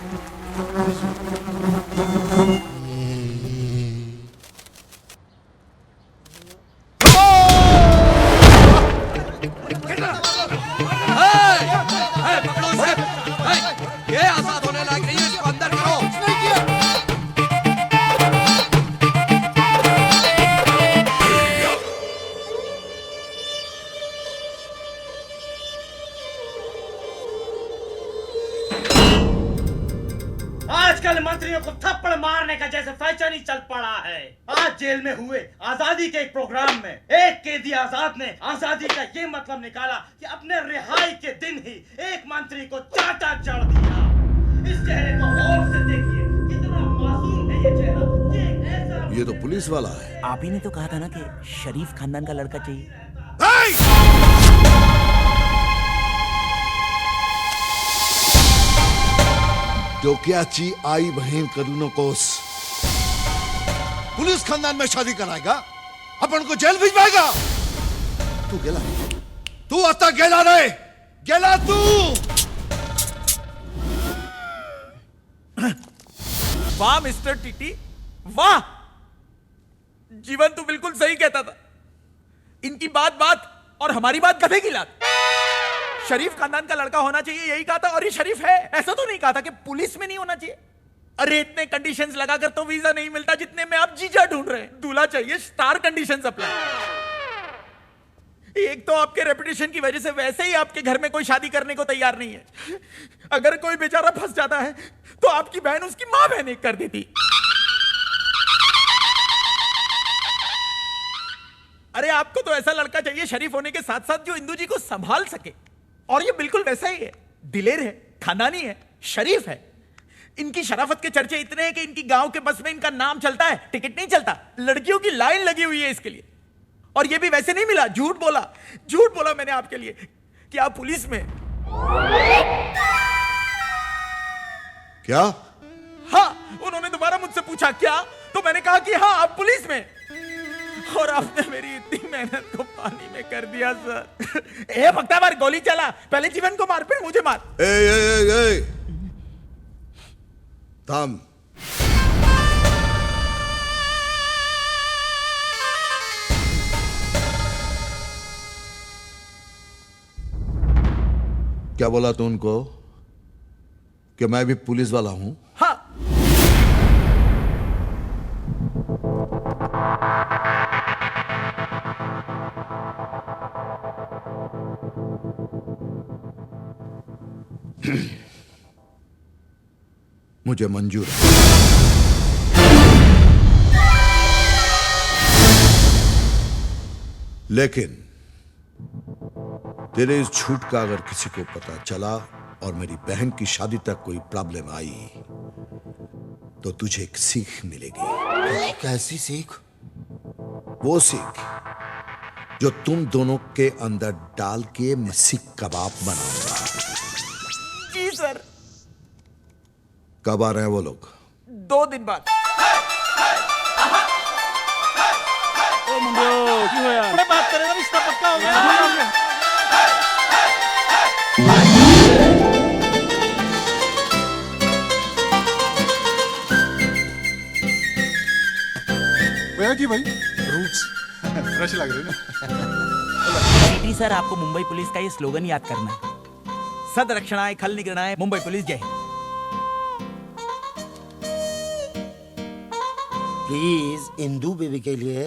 ये आजाद होने लायक नहीं है, इसको अंदर करो। आजकल मंत्रियों को थप्पड़ मारने का जैसे फैशन ही चल पड़ा है। आज जेल में हुए आजादी के एक प्रोग्राम में एक कैदी आजाद ने आजादी का ये मतलब निकाला कि अपने रिहाई के दिन ही एक मंत्री को चाटा चढ़ दिया। इस चेहरे को गौर से देखिए, कितना मासूम है ये चेहरा। ये ऐसा, ये तो पुलिस वाला है। आप ही ने तो कहा था ना कि शरीफ खानदान का लड़का चाहिए। डोक्याची आई बहन करूनो कोस पुलिस खानदान में शादी कराएगा, अपन को जेल भिजवाएगा। तू गेला, तू आता गेला रे, गेला तू। वाह मिस्टर टीटी, वाह। जीवन तो बिल्कुल सही कहता था। इनकी बात बात और हमारी बात गधे की लात। शरीफ खानदान का लड़का होना चाहिए यही कहा था, और ये शरीफ है। ऐसा तो नहीं कहा था कि पुलिस में नहीं होना चाहिए। अरे इतने कंडीशंस लगाकर तो वीजा नहीं मिलता जितने में आप जीजा ढूंढ रहे हैं। दूल्हा चाहिए स्टार कंडीशंस अप्लाई। एक तो आपके रेपुटेशन की वजह से वैसे ही आपके घर में कोई शादी करने को तैयार नहीं है। अगर कोई बेचारा फंस जाता है तो आपकी बहन उसकी मां बहन कर देती। अरे आपको तो ऐसा लड़का चाहिए शरीफ होने के साथ साथ जो इंदू जी को संभाल सके, और ये बिल्कुल वैसा ही है। दिलेर है, खानदानी है, शरीफ है। इनकी शराफत के चर्चे इतने हैं कि इनकी गांव के बस में इनका नाम चलता है, टिकट नहीं चलता। लड़कियों की लाइन लगी हुई है इसके लिए। और ये भी वैसे नहीं मिला, झूठ बोला मैंने आपके लिए कि आप पुलिस में। क्या? हाँ, उन्होंने दोबारा मुझसे पूछा क्या, तो मैंने कहा कि हाँ आप पुलिस में। और आपने मेरी इतनी मेहनत को पानी में कर दिया सर। ए भक्ता मार, गोली चला, पहले जीवन को मार फिर मुझे मार। ए थाम। क्या बोला तू उनको कि मैं भी पुलिस वाला हूं? हाँ। मुझे मंजूर है, लेकिन तेरे इस झूठ का अगर किसी को पता चला और मेरी बहन की शादी तक कोई प्रॉब्लम आई तो तुझे एक सीख मिलेगी। कैसी सीख? वो सीख जो तुम दोनों के अंदर डाल के मैं सीख कबाब बनाऊंगा। जी सर। कब आ रहे हैं वो लोग? 2 दिन बाद। ओ मुंडो क्यों है यार? बड़े बात करें ना, रिश्ता पक्का हो गया। भैया जी भाई रूट्स फ्रेश लग रहे ना। टीटी सर, आपको मुंबई पुलिस का ये स्लोगन याद करना है। सद रक्षणाय खल निगरणाय मुंबई पुलिस जय हिंद। प्लीज इंदू बेबी के लिए।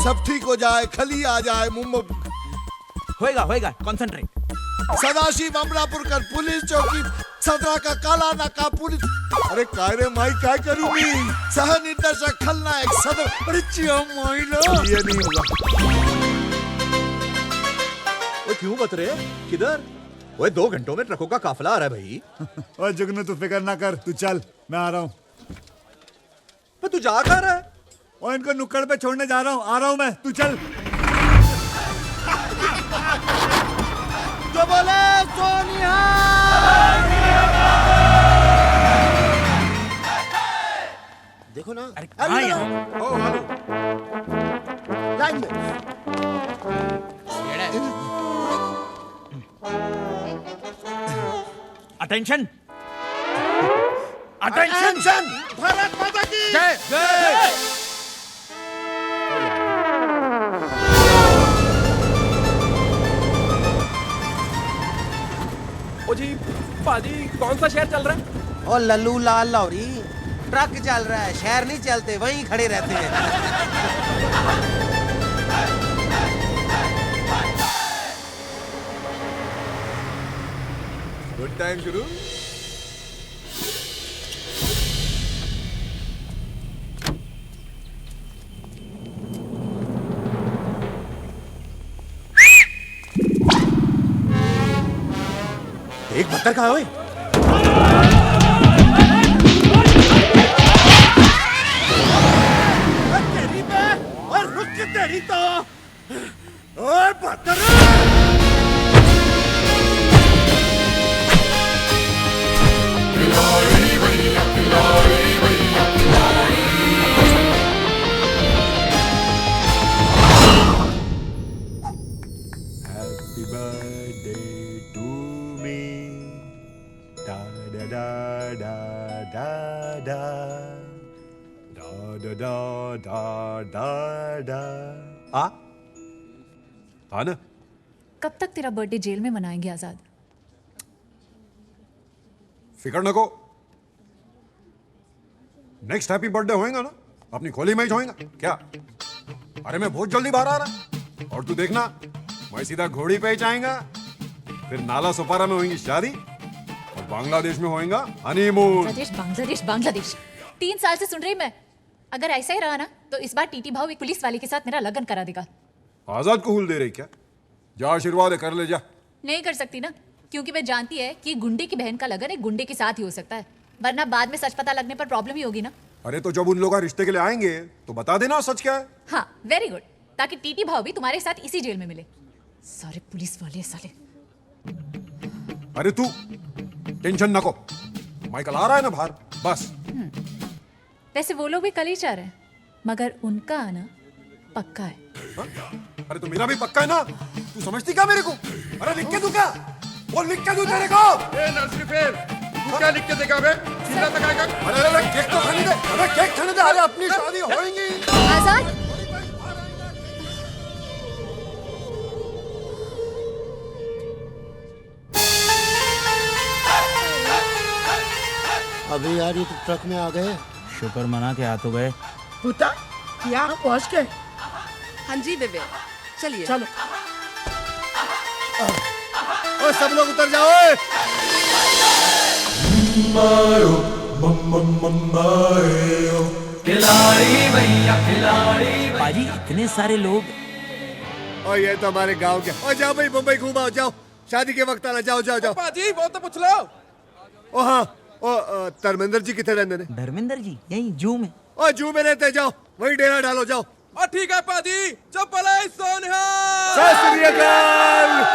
सब ठीक हो जाए, खली आ जाए मुंबई। होएगा होएगा, कॉन्सेंट्रेट। सदाशिव अमरापुर कर पुलिस चौकी, सदरा का काला नाका पुलिस। अरे काय रे माई काय करूंगी? सह निर्देशक खलनायक सदर। अरे चिया माई लो, ये नहीं होगा। वो क्यों बत रहे? किधर? वो 2 घंटों में ट्रकों का काफिला आ रहा है भाई। और जुगनू तू फिक्र ना कर, तू चल, मैं आ रहा हूँ। तू जा कहाँ रहा है? और इनको नुक्कड़ पे छोड़ने जा रहा हूँ, आ रहा हूँ मैं, तू चल। जो बोले सोनिया। देखो ना, अरे कहाँ यहाँ? लाइन में। Attention, attention. भारत माता की जय जय। ओ जी पाजी, कौन सा शहर चल रहा है? और लल्लू लाल लौरी, ट्रक चल रहा है, शहर नहीं चलते, वहीं खड़े रहते हैं। गुड टाइम शुरू। एक बत्तर कहाँ हुए? तेरी पे और रुक के तेरी तो ओए बत्तर। Happy birthday to me. Da da da da da da. Da da da da da da. आ ना? कब तक तेरा बर्थडे जेल में मनाएंगे आजाद? फिकर नको। नेक्स्ट हैप्पी बर्थडे होएगा ना, अपनी खोली में ही होएगा क्या? अरे मैं बहुत जल्दी बाहर आ रहा, और तू देखना मैं सीधा घोड़ी पे ही जाएगा, फिर नाला सुपारा में होगी शादी और बांग्लादेश में होएगा हनीमून। बांग्लादेश बांग्लादेश बांग्लादेश 3 साल से सुन रही मैं। अगर ऐसा ही रहा ना तो इस बार टीटी भाव एक पुलिस वाले के साथ मेरा लगन करा देगा। आजाद को हुल दे रही क्या? जा आशीर्वाद है, कर ले जा। नहीं कर सकती ना, क्योंकि मैं जानती है कि गुंडे की बहन का लगन एक गुंडे के साथ ही हो सकता है, वरना बाद में सच पता लगने पर प्रॉब्लम ही होगी ना। अरे तो जब उन लोग रिश्ते के लिए आएंगे तो बता देना सच क्या है। हाँ वेरी गुड, ताकि टीटी भाव भी तुम्हारे साथ इसी जेल में मिले। सारे पुलिस वाले साले। अरे तू टेंशन नको, माइकल आ रहा है ना बाहर, बस। वैसे वो लोग भी कल ही चाह रहे हैं, मगर उनका आना पक्का है। अरे तो मेरा भी पक्का है ना, तू समझती क्या मेरे को? अरे लिख के दूं क्या? वो लिख के दूं तेरे को? नर्सरी फेल, तू क्या लिख के देगा बे? चिल्ला तक आएगा। अरे केक तो खाने दे, अरे केक खाने दे, अरे अपनी शादी होएगी। आजाद, अभी यार ये तो ट्रक में आ गए। शुक्र मना के हाथ हो गए। पुता क्या पहुंच गए? हाँ जी बेबे, चलिए चलो। ओ सब लोग उतर जाओ। खिलाड़ी भैया खिलाड़ी। पाजी इतने सारे लोग। और ये तो हमारे गांव के। और जाओ भाई मुंबई घूम आओ, जाओ शादी के वक्त आना, जाओ जाओ जाओ। पाजी वो तो पूछ लो। ओ हाँ, ओ धर्मेंद्र जी कितने रहते हैं? धर्मेंद्र जी यहीं जू में। ओ जू में रहते, जाओ वही डेरा डालो, जाओ। और ठीक है पाजी, चप्पल सोनिया।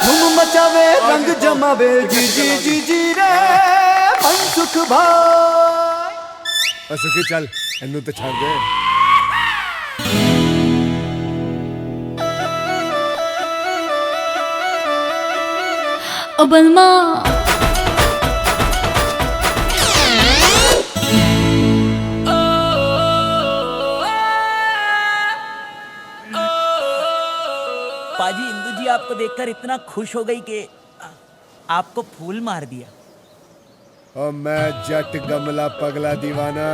धूम मचावे रंग जमावे जी जी जी जी रे मनसुख भाई। सुखी चल, इन्नू तो छाड़ दे। ओ बलमा पाजी इंदू जी आपको देखकर इतना खुश हो गई कि आपको फूल मार दिया। और मैं जट गमला पगला दीवाना,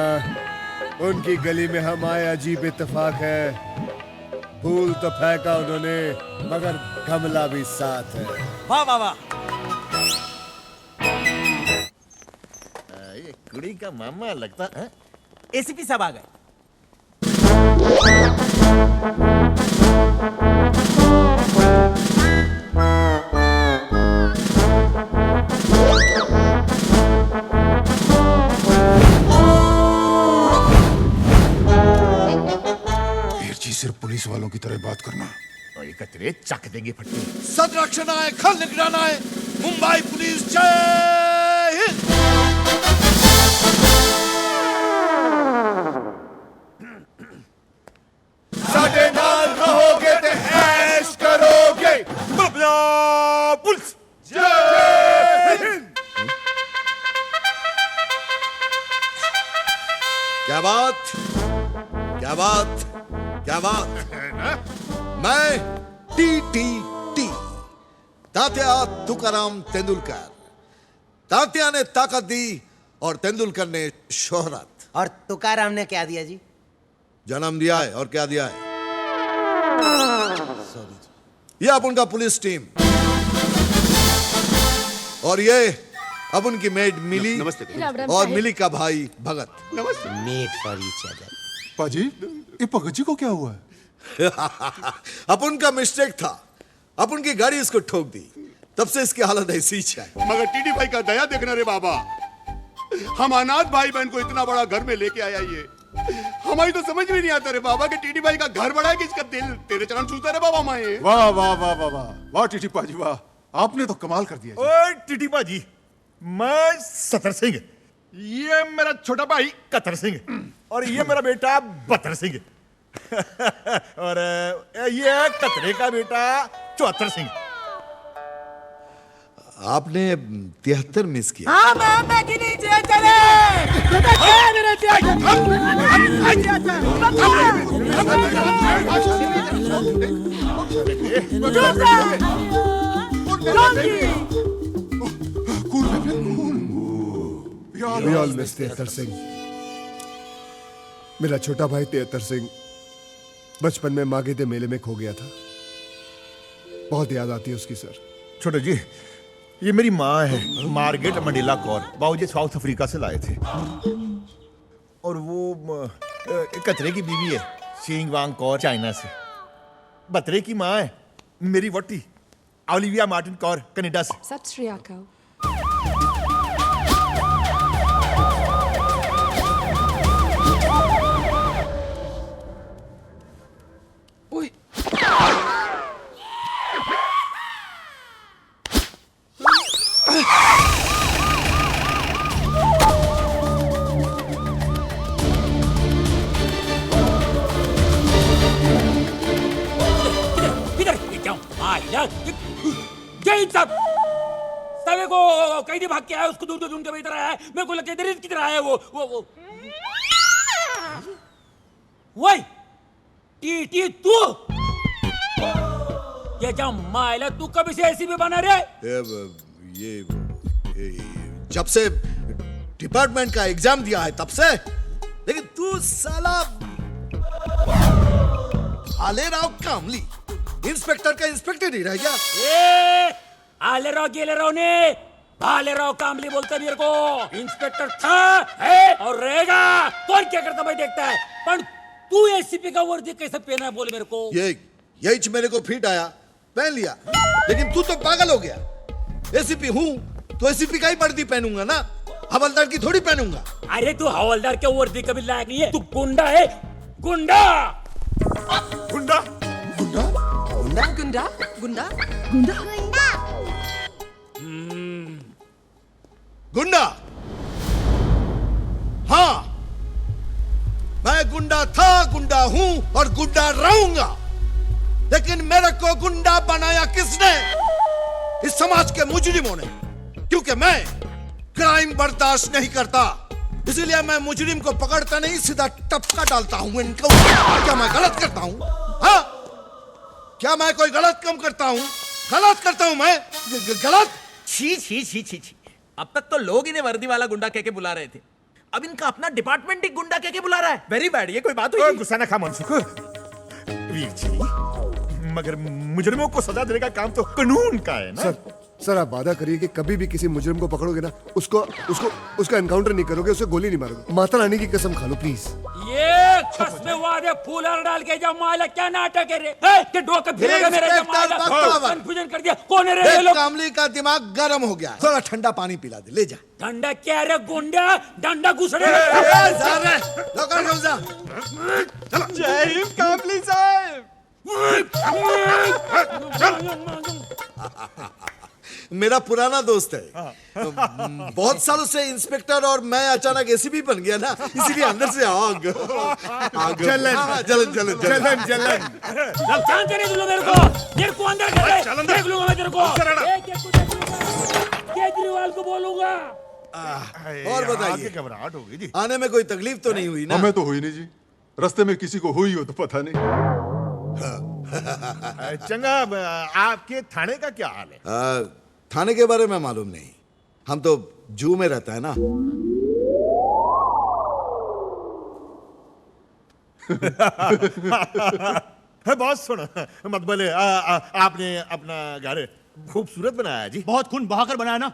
उनकी गली में हम आए, अजीब इत्तेफाक है। फूल तो फेंका उन्होंने, मगर गमला भी साथ है। वाह वाह वाह। ये कुड़ी का मामा लगता है। एसीपी साहब आ गए। सिर्फ पुलिस वालों की तरह बात करना। और ये कतरे चक देंगे फट्टी। सदरक्षण आए, खल निगरान आए, मुंबई पुलिस जय हिंद। साडे नाल रहोगे ते ऐश करोगे। पुलिस जय हिंद। क्या बात, क्या बात, क्या बात। मैं टी तात्या तुकाराम तेंदुलकर। तात्या ने ताकत दी और तेंदुलकर ने शोहरत। और तुकाराम ने क्या दिया जी? जन्म दिया है। और क्या दिया है? ये अब उनका पुलिस टीम, और ये अब उनकी मेड मिली। नमस्ते। और मिली का भाई भगत। नमस्ते। Made for each other. पाजी, ये भगत जी को क्या हुआ है? अब उनका मिस्टेक था, अब उनकी गाड़ी इसको ठोक दी, तब से इसकी हालत ऐसी ही है। मगर टीडी भाई का दया देखना रे बाबा, हम अनाथ भाई बहन को इतना बड़ा घर में लेके आया। ये हमारी तो समझ में नहीं आता रे बाबा कि टीडी भाई का घर बड़ा है कि इसका दिल तेरे चरण छूता रे बाबा। माए वाह वाह वाह वाह वाह वाह टीटी पाजी वाह, आपने तो कमाल कर दिया। ओए टीटी पाजी, मैं सतर सिंह, ये मेरा छोटा भाई कतर सिंह, और ये मेरा बेटा बतर सिंह, और ये कतरे का बेटा चौहत्तर सिंह। आपने 73 मिस किया। हाँ मैं कि नीचे चले। We all miss तेहतर Singh. मेरा छोटा भाई तेहतर सिंह बचपन में मागेदे मेले में खो गया था। बहुत याद आती है उसकी सर। छोटे जी, ये मेरी माँ है, मार्गरेट मंडेला कौर। बाबूजी साउथ अफ्रीका से लाए थे। और वो कतरे की बीवी है, सिंग वांग कौर, चाइना से। बतरे की माँ है मेरी वोटी, ओलिविया मार्टिन कौर, कनाडा से। सत श्री अकाल। जय साहब सवे को कैदी भाग के आया, उसको ढूंढ के इधर आया है। मेरे को लगता है किधर आया है वो वही टी तू ये जा मायला, तू कभी से ऐसी भी बना रे? ये जब से डिपार्टमेंट का एग्जाम दिया है तब से। लेकिन तू साला आलेराव कामली इंस्पेक्टर का इंस्पेक्टर ही रह गया। आलेराव गेलेराव ने आलेराव कामली बोलते मेरे को। इंस्पेक्टर था है और रहेगा। कौन क्या करता भाई देखता है। पर तू एसीपी का वर्दी कैसे पहना है बोले मेरे को? यही मेरे को फिट आया, पहन लिया। लेकिन तू तो पागल हो गया। एसीपी हूँ तो एसीपी का ही वर्दी पहनूंगा ना, हवलदार की थोड़ी पहनूंगा। अरे तू हवलदार के वर्दी कभी लायक नहीं है। तू गुंडा है, गुंडा गुंडा गुंडा गुंडा गुंडा गुंडा गुंडा गुंडा। हाँ, मैं गुंडा था, गुंडा हूं और गुंडा रहूंगा। लेकिन मेरे को गुंडा बनाया किसने? इस समाज के मुजरिमों ने। क्योंकि मैं क्राइम बर्दाश्त नहीं करता, इसलिए मैं मुजरिम को पकड़ता नहीं, सीधा टपका डालता हूं इनको। क्या मैं गलत करता हूं? हाँ, क्या मैं कोई गलत काम करता हूं? गलत करता हूं मैं? गलत? छी छी छी छी छी। अब तक तो लोग इन्हें वर्दी वाला गुंडा कह के बुला रहे थे, अब इनका अपना डिपार्टमेंट ही गुंडा कह के बुला रहा है। Very bad. ये कोई बात हुई? गुस्सा ना खा मनसुख वीर जी, मगर मुजरिमों को सजा देने का काम तो कानून का है ना। सर आप वादा करिए कि कभी भी किसी मुजरिम को पकड़ोगे ना, उसका एनकाउंटर नहीं करोगे, उसे गोली नहीं मारोगे। माता रानी की कसम खा लो प्लीज। ये कसमें वादे फूलर डाल के जा माला, क्या नाटक है रे? के डोके फिरेगा मेरे जमाला। कंफ्यूजन कर दिया। कौन है रे ये लोग? कामली का दिमाग गर्म हो गया, थोड़ा ठंडा पानी पिला दे, ले जा। ठंडा क्या रे गुंडा? डंडा घुसड़े। जय हिंद कामली साहब। मेरा पुराना दोस्त है, बहुत सालों से इंस्पेक्टर, और मैं अचानक एसीपी बन गया ना, इसीलिए अंदर से आग जलन शांत करे तुम लोग मेरे को अंदर कर देख लूंगा मैं तेरे को। केजरीवाल को बोलूंगा। और बताइए, घबराहट हो गई जी। आने में कोई तकलीफ तो नहीं हुई ना? हमें तो हुई नहीं जी, रास्ते में किसी को हुई हो तो पता नहीं। चंगा, आपके थाने का क्या हाल है? थाने के बारे में मालूम नहीं, हम तो जू में रहता है ना। बॉस सुनो, मत बोले, आपने अपना घर खूबसूरत बनाया जी। बहुत खून बहाकर बनाया ना।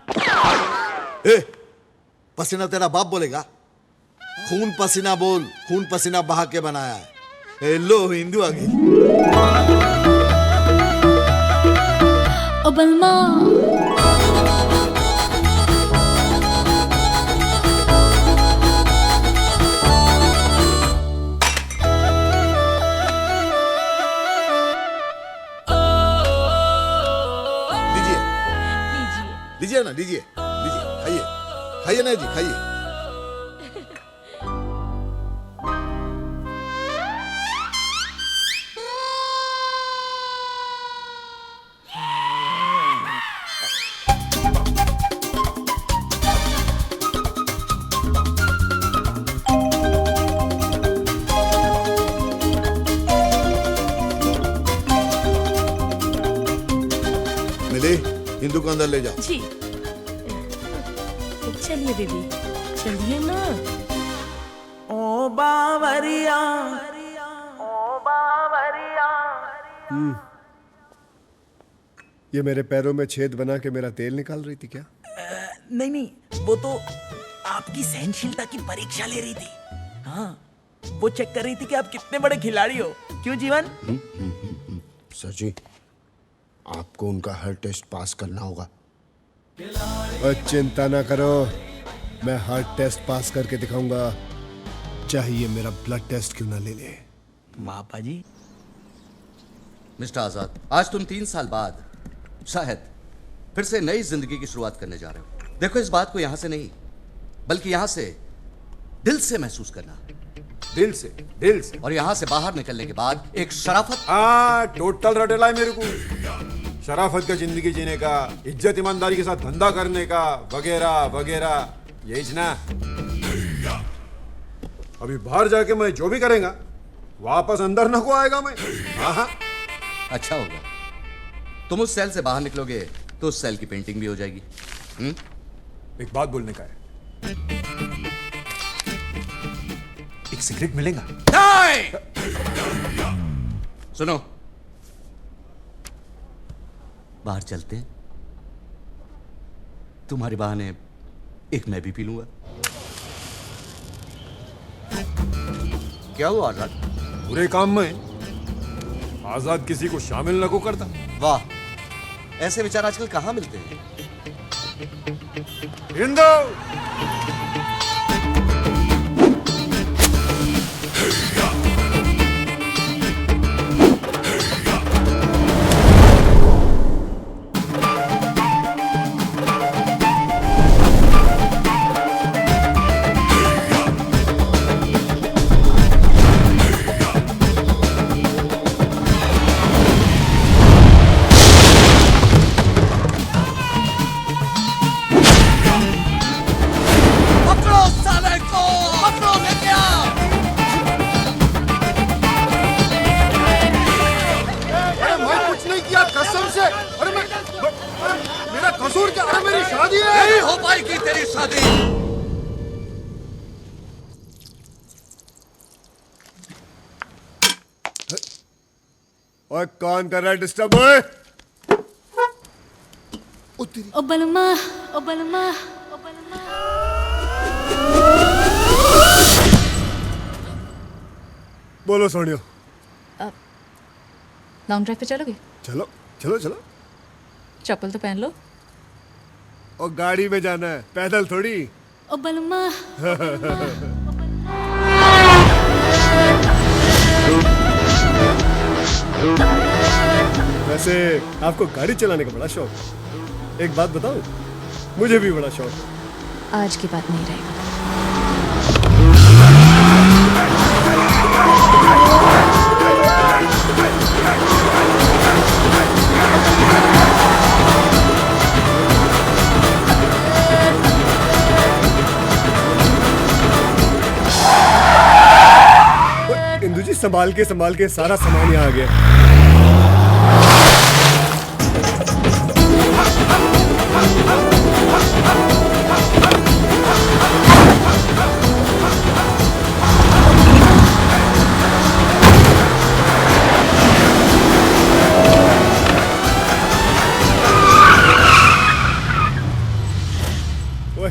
पसीना तेरा बाप बोलेगा? खून पसीना बोल, खून पसीना बहा के बनाया है। लो हिंदू आ गई। ओ बलमा लीजिए ना, लीजिए खाइए, खाइए ना जी, खाइए। मिली, हिंदू को अंदर ले जाओ। जी चलिए दीदी, चलिए ना। ओ बावरिया, ये मेरे पैरों में छेद बना के मेरा तेल निकाल रही थी क्या? नहीं, वो तो आपकी सहनशीलता की परीक्षा ले रही थी। हाँ, वो चेक कर रही थी कि आप कितने बड़े खिलाड़ी हो। क्यों जीवन? सर जी, आपको उनका हर टेस्ट पास करना होगा। चिंता ना करो, मैं हर टेस्ट पास करके दिखाऊंगा, चाहिए मेरा ब्लड टेस्ट क्यों ना ले ले। मापा जी। मिस्टर आजाद, आज तुम 3 साल बाद शायद फिर से नई जिंदगी की शुरुआत करने जा रहे हो। देखो, इस बात को यहां से नहीं बल्कि यहां से दिल से महसूस करना। दिल से। और यहां से बाहर निकलने के बाद एक शराफत। टोटल रटेला है मेरे को। शराफत का जिंदगी जीने का, इज्जत ईमानदारी के साथ धंधा करने का, वगैरह वगैरह, यही ना। अभी बाहर जाके मैं जो भी करेगा वापस अंदर न को आएगा मैं। हाँ। अच्छा होगा, तुम उस सेल से बाहर निकलोगे तो उस सेल की पेंटिंग भी हो जाएगी। एक बात बोलने का है, एक सिगरेट मिलेगा? सुनो, बाहर चलते हैं, तुम्हारे बहाने एक मैं भी पी लूंगा। क्या हुआ आजाद? बुरे काम में आजाद किसी को शामिल न को करता। वाह, ऐसे विचार आजकल कहां मिलते हैं? हिंदू और कौन कर रहा है डिस्टर्ब? ओए ओ बलमा, ओ बलमा, ओ बलमा। बोलो सोनियो। लॉन्ग ड्राइव पे चलोगे? चलो चलो चलो। चप्पल तो पहन लो। और गाड़ी में जाना है, पैदल थोड़ी। ओ बलमा। वैसे आपको गाड़ी चलाने का बड़ा शौक है। एक बात बताऊं, मुझे भी बड़ा शौक है। आज की बात नहीं रहेगा। इंदु जी, संभाल के सारा सामान यहाँ आ गया।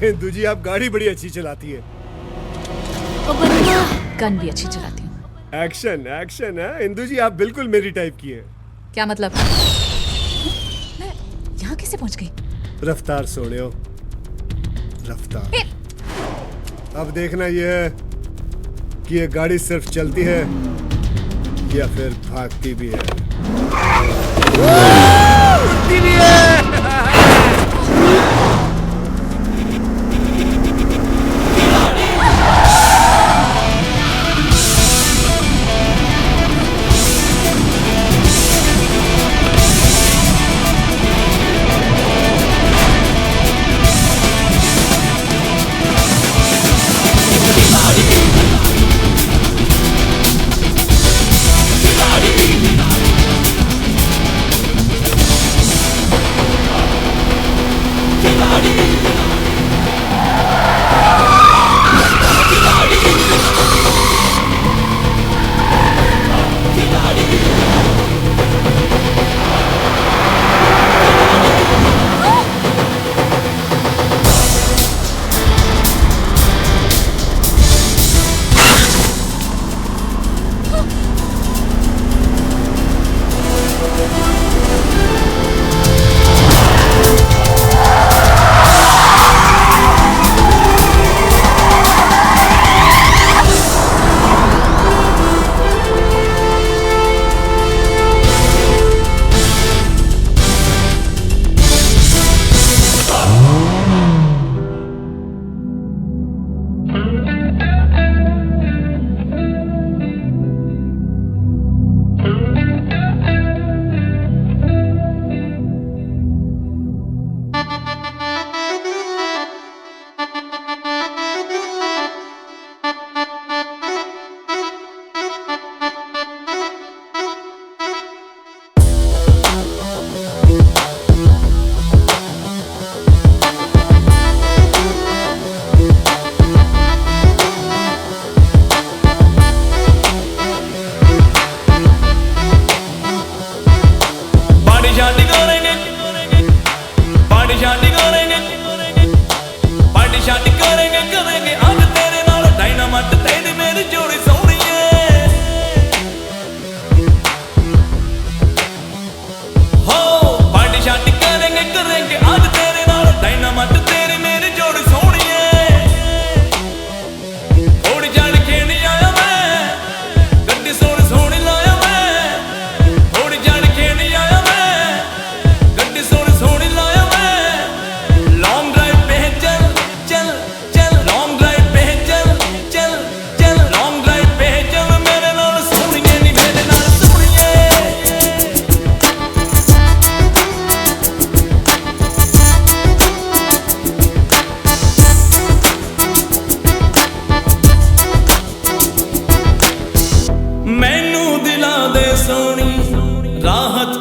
इंदु जी, आप गाड़ी बड़ी अच्छी चलाती है। गन भी अच्छी चलाती हूँ। एक्शन एक्शन है इंदु जी, आप बिल्कुल मेरी टाइप की है। क्या मतलब? मैं यहाँ कैसे पहुँच गई? रफ्तार सोनियो, रफ्तार। अब देखना यह है कि ये गाड़ी सिर्फ चलती है या फिर भागती भी है। उड़ती भी है।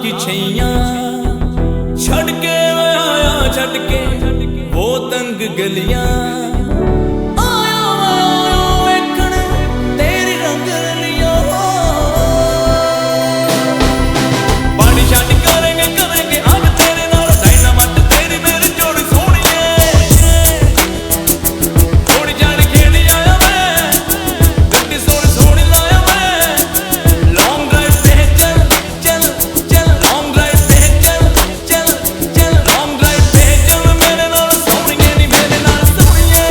की छैया छड़ के आया झटके वो तंग गलियां आया वेखण तेरी रंग लिया पार्टी शादी करेंगे करेंगे अब तेरे नाल डायनामाइट तेरी मेरी जोड़ी सोनी है थोड़ी जान खेली आया मैं गड्डी सोनी सोनी लाया मैं लॉन्ग ड्राइव पे चल चल चल लॉन्ग ड्राइव पे चल चल चल लॉन्ग ड्राइव पे चल मेरे नाल सोनिए नी मेरे नाल सोनिए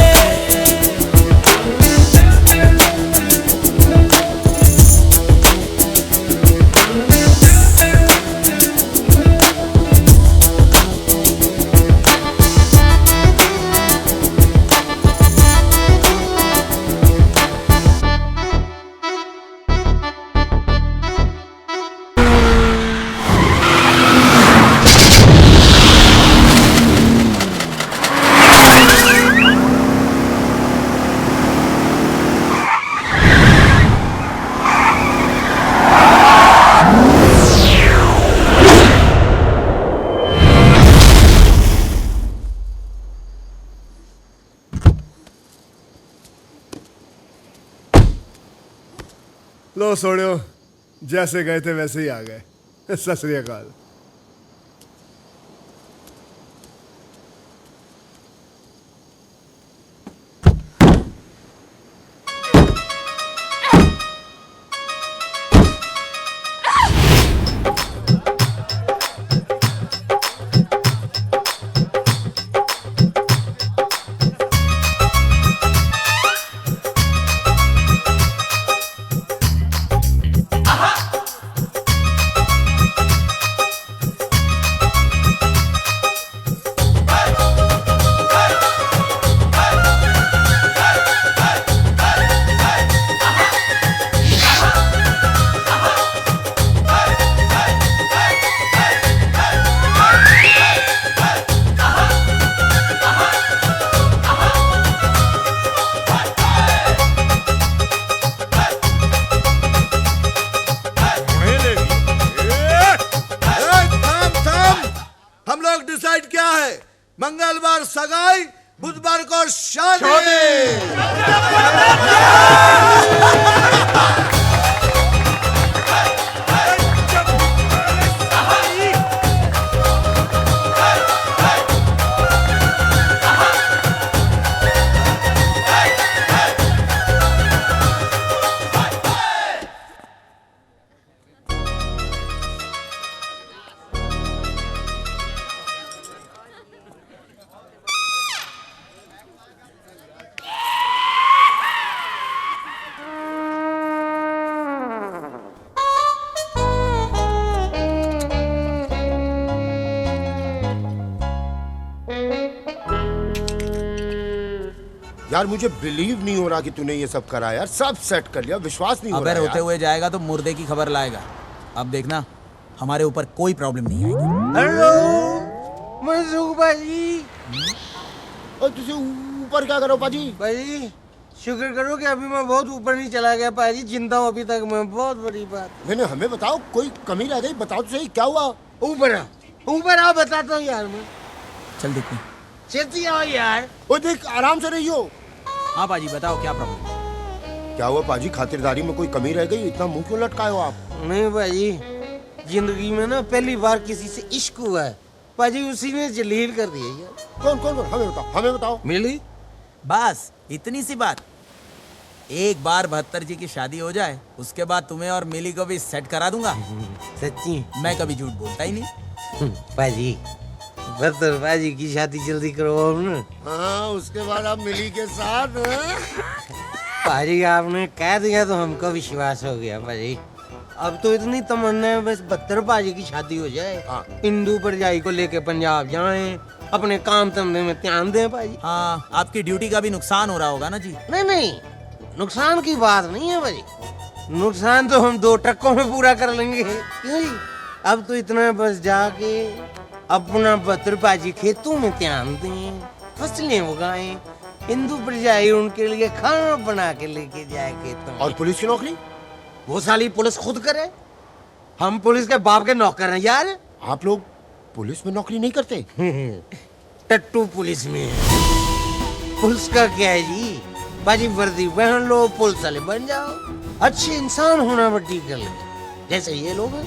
लो सोड़ियो, जैसे गए थे वैसे ही आ गए। सत श्री अकाल। मंगलवार सगाई, बुधवार को शादी। यार मुझे बिलीव नहीं हो रहा कि तूने ये सब करा यार, सब सेट कर लिया, विश्वास नहीं हो रहा। अबे रोते हुए जाएगा तो मुर्दे की खबर लाएगा। अब देखना हमारे ऊपर कोई प्रॉब्लम नहीं आएगी। हेलो मनसुख भाजी। और तुझे ऊपर क्या करो पाजी? भाजी शुक्र करो कि अभी मैं बहुत ऊपर नहीं चला गया पाजी, जिंदा हूँ अभी तक मैं, बहुत बड़ी बात। मैंने हमें बताओ, कोई कमी रह गई? बताओ तो सही क्या हुआ। ऊपर आओ बताता हूँ यार मैं। चल देखते चलती आओ यार। ओ देख आराम से रहियो। हाँ पाजी बताओ क्या प्रॉब्लम? क्या हुआ पाजी, खातिरदारी में कोई कमी रह गई? इतना मुंह क्यों लटकाए हो आप? नहीं भाजी, जिंदगी में ना पहली बार किसी से इश्क हुआ है पाजी, उसी ने जलील कर दिया यार। कौन कौन कौन? हमें बताओ, हमें बताओ। मिली? बस इतनी सी बात। एक बार 72 जी की शादी हो जाए उसके बाद तुम्हें और मिली को भी सेट करा दूंगा। सच्ची? मैं कभी झूठ बोलता ही नहीं। पाजी 72 पाजी की शादी जल्दी करवाओ ना। हाँ उसके बाद आप मिली के साथ। पाजी आपने कह दिया तो हमको विश्वास हो गया पाजी। अब तो इतनी तमन्ना है बस 72 पाजी की शादी हो जाए, इंदू परजाई को लेके पंजाब जाएं, अपने काम धंधे में ध्यान दें पाजी। हाँ आपकी ड्यूटी का भी नुकसान हो रहा होगा ना जी? नहीं नहीं, नुकसान की बात नहीं है भाई, नुकसान तो हम 2 ट्रकों में पूरा कर लेंगे। क्यों जी? अब तो इतना बस जाके अपना 72 पाजी खेतों में ध्यान दें, फसलें उगाएं, हिंदू परजाई उनके लिए खाना बना के लेके जाए खेतों में। और पुलिस की नौकरी? वो साली पुलिस खुद करे। हम पुलिस के बाप के नौकर हैं यार। आप लोग पुलिस में नौकरी नहीं करते? टट्टू पुलिस में है। पुलिस का क्या है जी, बाजी वर्दी पहन लो, पुलिस वाले बन जाओ, अच्छे इंसान होना बड़ी गल है, जैसे ये लोग हैं।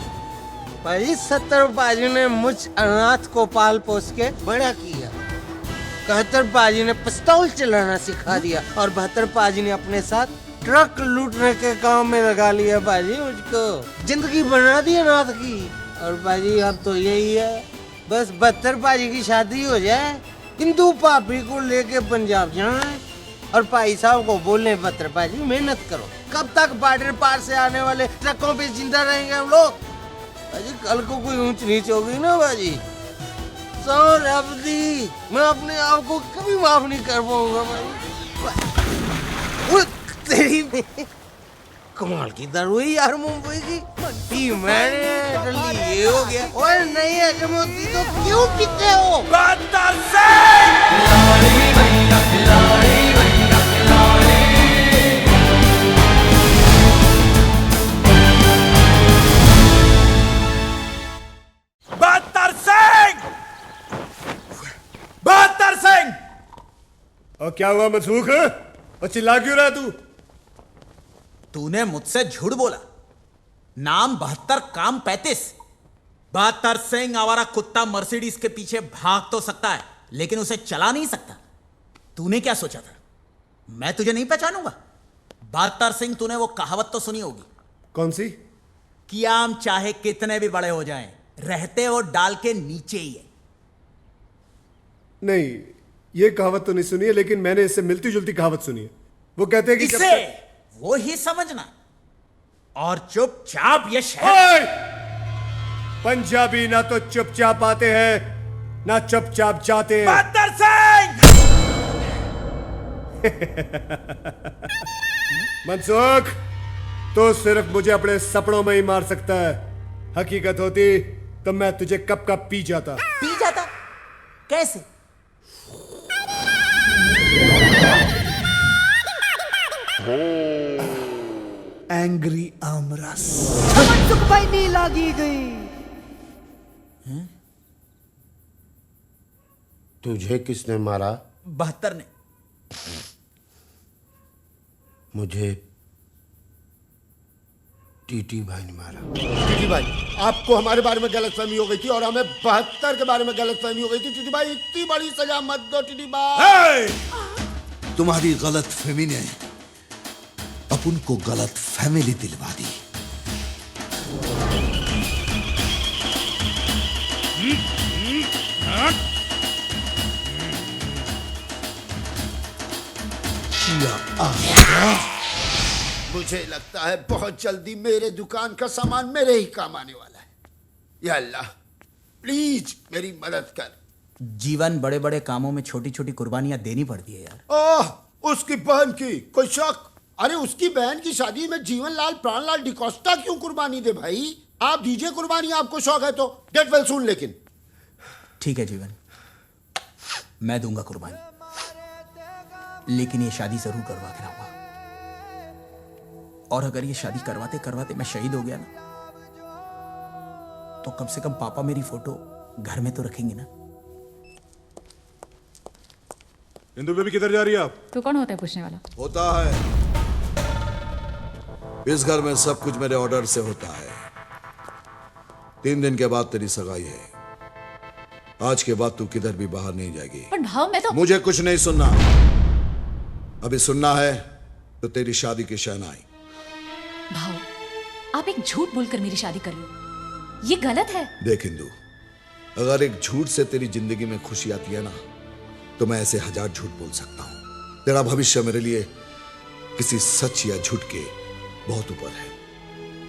भाई 70 पाजी ने मुझ अनाथ को पाल पोस के बड़ा किया, 71 पाजी ने पिस्तौल चलाना सिखा दिया और 72 पाजी ने अपने साथ ट्रक लूटने के काम में लगा लिया। पाजी मुझको जिंदगी बना दी अनाथ की। और पाजी अब तो यही है, बस 72 पाजी की शादी हो जाए, हिंदू पापी को लेके पंजाब जाए और भाई साहब को बोलने 72 पाजी मेहनत करो। कब तक बॉर्डर पार से आने वाले ट्रकों पे जिंदा रहेंगे हम लोग? बाजी कल को कोई ऊंच नीच होगी ना बाजी, सौ रब दी, मैं अपने आप को कभी माफ नहीं कर पाऊंगा भाई। तेरी कमाल की दारू है यार मुंबई की। पी मैंने जल्दी ये हो गया। और नहीं है जमोती तो क्यों पीते हो? बदतर बदतर सिंह! और क्या हुआ मनसूख, और चिल्ला क्यों रहा तू? तूने मुझसे झूठ बोला। नाम 72, काम 35। बदतर सिंह आवारा कुत्ता मर्सिडीज के पीछे भाग तो सकता है, लेकिन उसे चला नहीं सकता। तूने क्या सोचा था, मैं तुझे नहीं पहचानूंगा? बदतर सिंह, तूने वो कहावत तो सुनी होगी। कौन सी? कि आम चाहे कितने भी बड़े हो जाएं, रहते वो डाल के नीचे ही है। नहीं, ये कहावत तो नहीं सुनी है, लेकिन मैंने इससे मिलती जुलती कहावत सुनी है। वो कहते हैं कि इसे वो ही समझना और चुपचाप ये शहर। पंजाबी ना तो चुपचाप आते हैं ना चुपचाप जाते हैं। बदतर सिंह! मनसुख, तो सिर्फ मुझे अपने सपनों में ही मार सकता है। हकीकत होती तो मैं तुझे कब का पी जाता। पी जाता? कैसे? एंग्री आमरस। मनसुख भाई नी लागी गई। तुझे किसने मारा? 72 ने। मुझे टीटी भाई ने मारा। टीटी भाई, आपको हमारे बारे में गलतफहमी हो गई थी और हमें 72 के बारे में गलतफहमी हो गई थी। टीटी भाई, इतनी बड़ी सजा मत दो टीटी भाई। तुम्हारी गलत फहमी ने अपन को गलत फैमिली दिलवा दी। मुझे लगता है बहुत जल्दी मेरे दुकान का सामान मेरे ही काम आने वाला है। या अल्लाह, प्लीज मेरी मदद कर। जीवन बड़े बड़े कामों में छोटी छोटी कुर्बानियां देनी पड़ती है यार। ओह, उसकी बहन की कोई शक? अरे उसकी बहन की शादी में जीवनलाल प्राणलाल डिकोस्टा क्यों कुर्बानी दे भाई? आप दीजिए कुर्बानी, आपको शौक है तो। Get well soon. लेकिन ठीक है जीवन, मैं दूंगा कुर्बानी, लेकिन ये शादी जरूर करवा के रहूंगा। और अगर ये शादी करवाते करवाते मैं शहीद हो गया ना, तो कम से कम पापा मेरी फोटो घर में तो रखेंगे ना। इंदु बेबी किधर जा रही है आप? तू कौन होता है पूछने वाला? होता है, इस घर में सब कुछ मेरे ऑर्डर से होता है। 3 दिन के बाद तेरी सगाई है। आज के बाद तू किधर भी बाहर नहीं जाएगी। पर भाव, मैं तो मुझे कुछ नहीं सुनना। अभी सुनना है तो तेरी शादी की शहनाई। भाव, आप एक झूठ बोलकर मेरी शादी कर लो, ये गलत है। देख इंदु, अगर एक झूठ से तेरी जिंदगी में खुशी आती है ना, तो मैं ऐसे 1000 झूठ बोल सकता हूं। तेरा भविष्य मेरे लिए किसी सच या झूठ के बहुत ऊपर है।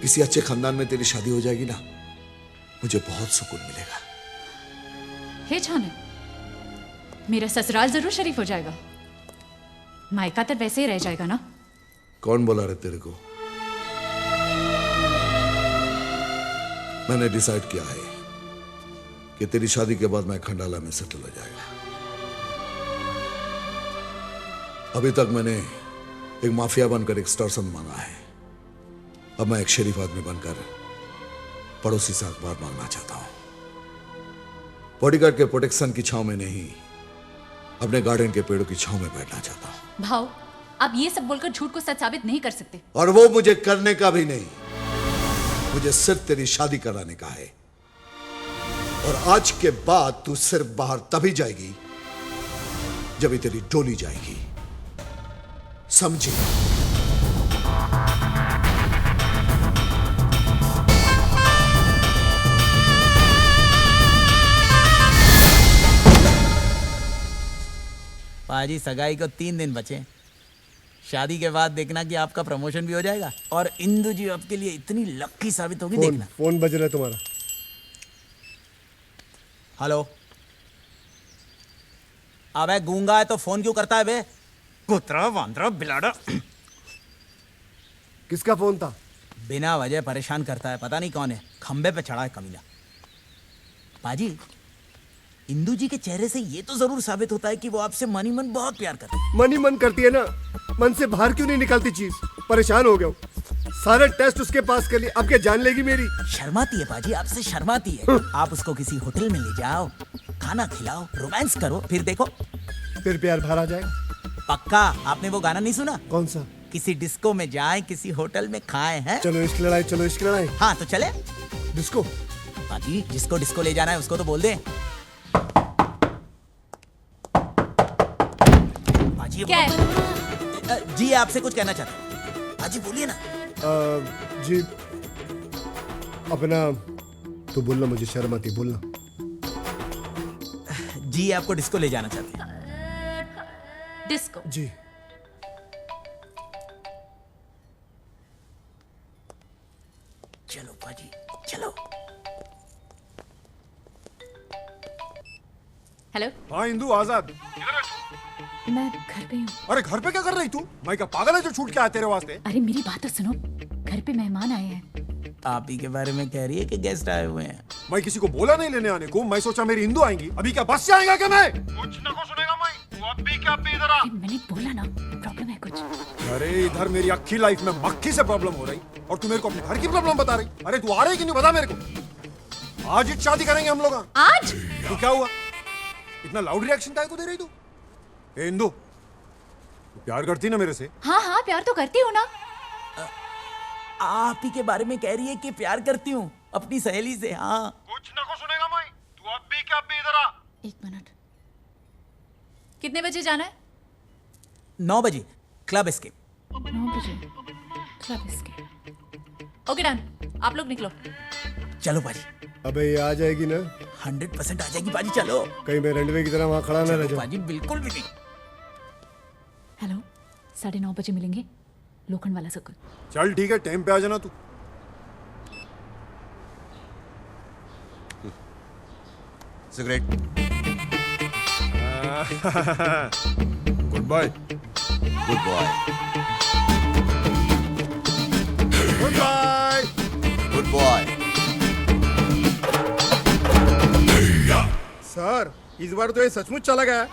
किसी अच्छे खानदान में तेरी शादी हो जाएगी ना, मुझे बहुत सुकून मिलेगा। हे छाने, मेरा ससुराल जरूर शरीफ हो जाएगा, मायका तो वैसे ही रह जाएगा ना। कौन बोला रे तेरे को? मैंने डिसाइड किया है कि तेरी शादी के बाद मैं खंडाला में सेटल हो जाएगा। अभी तक मैंने एक माफिया बनकर एक स्टार संत मांगा है, अब मैं एक शरीफ आदमी बनकर पड़ोसी से अखबार मांगना चाहता हूं। बॉडीगार्ड के प्रोटेक्शन की छांव में नहीं, अपने गार्डन के पेड़ों की छांव में बैठना चाहता हूं। भाव, आप ये सब बोलकर झूठ को सच साबित नहीं कर सकते। और वो मुझे करने का भी नहीं, मुझे सिर्फ तेरी शादी कराने का है। और आज के बाद तू सिर्फ बाहर तभी जाएगी जब तेरी डोली जाएगी, समझी? पाजी सगाई को 3 दिन बचे। शादी के बाद देखना कि आपका प्रमोशन भी हो जाएगा और इंदु जी आपके लिए इतनी लकी साबित होगी। देखना। फोन बज रहा है तुम्हारा। हेलो। अबे गूंगा है तो फोन क्यों करता है बे? कुतरा वांदरा बिलाड़ा। किसका फोन था? बिना वजह परेशान करता है, पता नहीं कौन है, खंबे पे चढ़ा है कमीना। पाजी, इंदु जी के चेहरे से ये तो जरूर साबित होता है कि वो आपसे मन ही मन बहुत प्यार करती है। मन ही मन करती है ना, मन से बाहर क्यों नहीं निकलती चीज? परेशान हो गया हूं। सारे टेस्ट उसके पास कर लिए, अब क्या जान लेगी मेरी? शर्माती है पाजी, आपसे शर्माती है। आप उसको किसी होटल में ले जाओ, खाना खिलाओ, रोमांस करो, फिर देखो फिर प्यार बाहर आ जाएगा। पक्का। आपने वो गाना नहीं सुना? कौन सा? किसी डिस्को में जाएं, किसी होटल में खाएं, हैं? चलो इश्क लड़ाई, चलो इश्क लड़ाई। हाँ तो चले डिस्को। पाजी, जिसको डिस्को ले जाना है उसको तो बोल दे। पाजी क्या है? जी आपसे कुछ कहना चाहते हैं। पाजी बोलिए ना। जी अपना तो बोलना, मुझे शर्म आती, बोलना। जी आपको डिस्को ले जाना चाहते हैं। डिस्को? जी। चलो पाजी चलो। हेलो। हाँ इंदु, आजाद। मैं घर पे हूँ। अरे घर पे क्या कर रही तू? मैं क्या पागल है जो छूट के आया तेरे वास्ते? अरे मेरी बात तो सुनो, घर पे मेहमान आए हैं। आप ही के बारे में कह रही है कि गेस्ट आए हुए हैं। मैं किसी को बोला नहीं लेने आने को, मैं सोचा मेरी इंदु आएंगी। अभी क्या बस से आएगा क्या मैं? कुछ ना कुछ सुनेगा मैं। तू अब भी क्या इधर आ। मैंने बोला ना, प्रॉब्लम है कुछ। अरे इधर मेरी अक्खी लाइफ में मक्खी से प्रॉब्लम हो रही और तू मेरे को अपने घर की प्रॉब्लम बता रही। अरे तू आ रही कि नहीं बता मेरे को। आज ही शादी करेंगे हम लोग। आज? तो क्या हुआ? इतना लाउड रिएक्शन काय को दे रही तू? ए इंदु, तू प्यार करती ना मेरे से? हाँ हाँ, प्यार तो करती हूँ ना। आप ही के बारे में कह रही है कि प्यार करती हूँ अपनी सहेली से। हाँ कुछ ना कुछ सुनेगा मैं। तू अब भी क्या इधर आ। 1 मिनट। कितने बजे जाना है? 9 बजे क्लब एस्केप। 9 बजे क्लब एस्केप। ओके डन, आप लोग निकलो। चलो पाजी। अबे ये आ जाएगी ना? 100% आ जाएगी पाजी, चलो। कहीं मैं रनवे की तरह वहां खड़ा ना रह जाऊं। पाजी बिल्कुल भी नहीं। हेलो, 9:30 बजे मिलेंगे, लोखंड वाला सर्कल। चल ठीक है, टाइम पे आ जाना तू। Cigarette. Good bye. Good boy. Good bye. Good boy. Sir, इस बार तो ये सचमुच चला गया।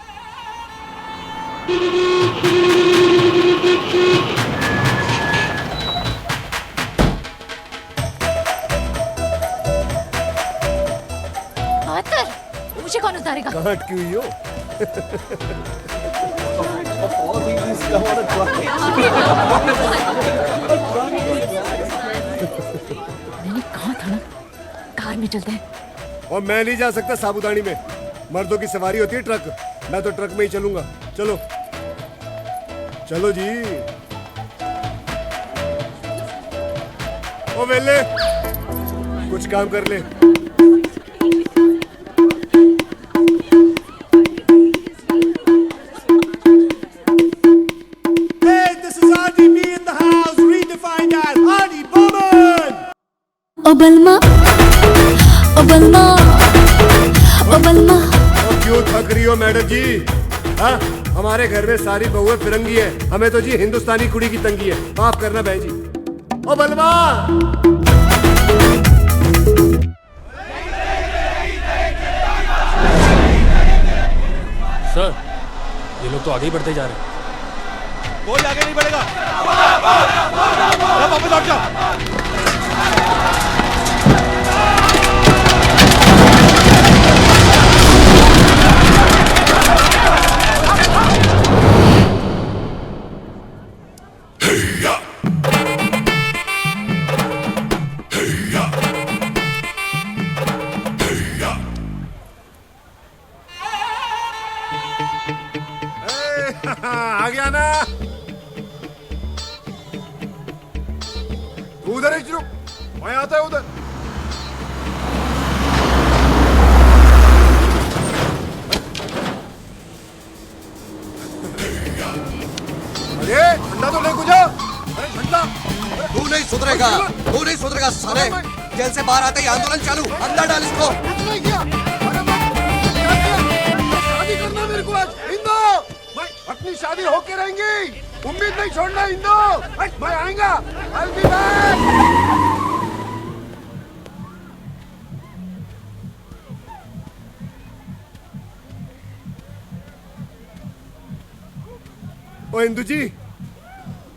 मुझे कौन उतारेगा? कहाँ अटकी हुई हो? मैंने कहा था ना, कार में चलते हैं। और मैं नहीं जा सकता साबुदानी में, मर्दों की सवारी होती है ट्रक, मैं तो ट्रक में ही चलूंगा। चलो चलो जी। ओ वेले, कुछ काम कर ले। ओबलमा ओबलमा ओबलमा। क्यों थक रही हो मैडम जी? हाँ, हमारे घर में सारी बहुएं फिरंगी है, हमें तो जी हिंदुस्तानी कुड़ी की तंगी है। माफ करना बहन जी। ओबलमा। सर, ये लोग तो आगे ही बढ़ते जा रहे हैं। कोई आगे नहीं बढ़ेगा। वापस लौट जाओ। आ गया ना? तू उधर ही रुक, मैं आता है उधर। अरे ठंडा तो लेके जा। अरे ठंडा। तू नहीं सुधरेगा साले। जेल से बाहर आते ही आंदोलन चालू, अंदर डाल इसको। नहीं किया। शादी करना मेरे को आज। इंदो, मैं अपनी शादी होके रहेंगी। उम्मीद नहीं छोड़ना इंदो। मैं आएगा। I'll be back। ओ इंदु जी,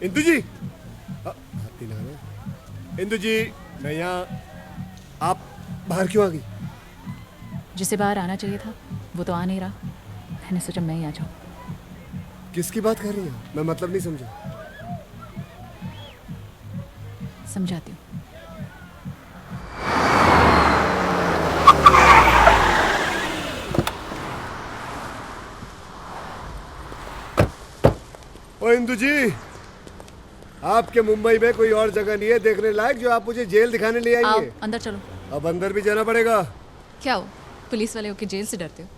इंदु जी, इंदु जी, मैं यहाँ, आप बाहर क्यों आ गई? जिसे बाहर आना चाहिए था वो तो आ नहीं रहा, मैंने सोचा मैं ही आ जाऊं। किसकी बात कर रही हैं? मैं मतलब नहीं समझा। समझाती हूँ। ओ इंदु जी, आपके मुंबई में कोई और जगह नहीं है देखने लायक जो आप मुझे जेल दिखाने ले आओ आएंगे? अंदर चलो। अब अंदर भी जाना पड़ेगा। क्या हो, पुलिस वाले होके जेल से डरते हो?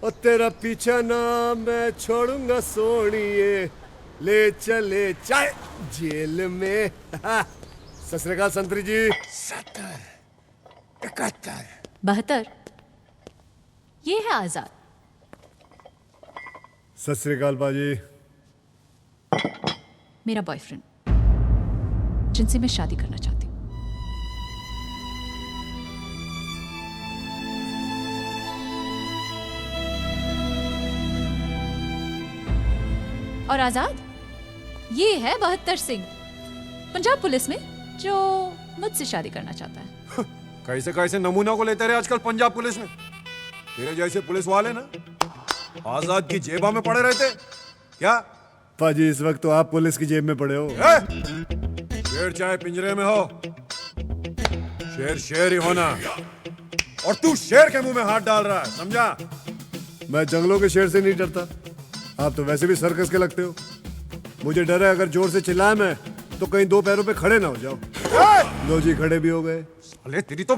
और तेरा पीछा ना मैं छोड़ूंगा सोनिए, ले चले चाहे जेल में। सत श्री अकाल संतरी जी। 70, 71, 72। ये है आजाद। सत श्री अकाल बाजी। मेरा बॉयफ्रेंड, जिनसे मैं शादी करना चाहती हूँ। और आजाद, ये है 72 सिंह, पंजाब पुलिस में, जो मुझसे शादी करना चाहता है। कैसे कैसे नमूना को लेते रहे आजकल पंजाब पुलिस में। तेरे जैसे पुलिस वाले ना आजाद की जेबा में पड़े रहते क्या? पाजी, इस वक्त तो आप पुलिस की जेब में पड़े हो। शेर चाहे पिंजरे में हो, शेर शेर ही होना। और तू शेर के मुंह में हाथ डाल रहा है, समझा? मैं जंगलों के शेर से नहीं डरता। आप तो वैसे भी सर्कस के लगते हो। मुझे डर है अगर जोर से चिल्लाए मैं तो कहीं दो पैरों पे खड़े ना हो जाओ। लो जी, खड़े भी हो गए। अरे तेरी तो,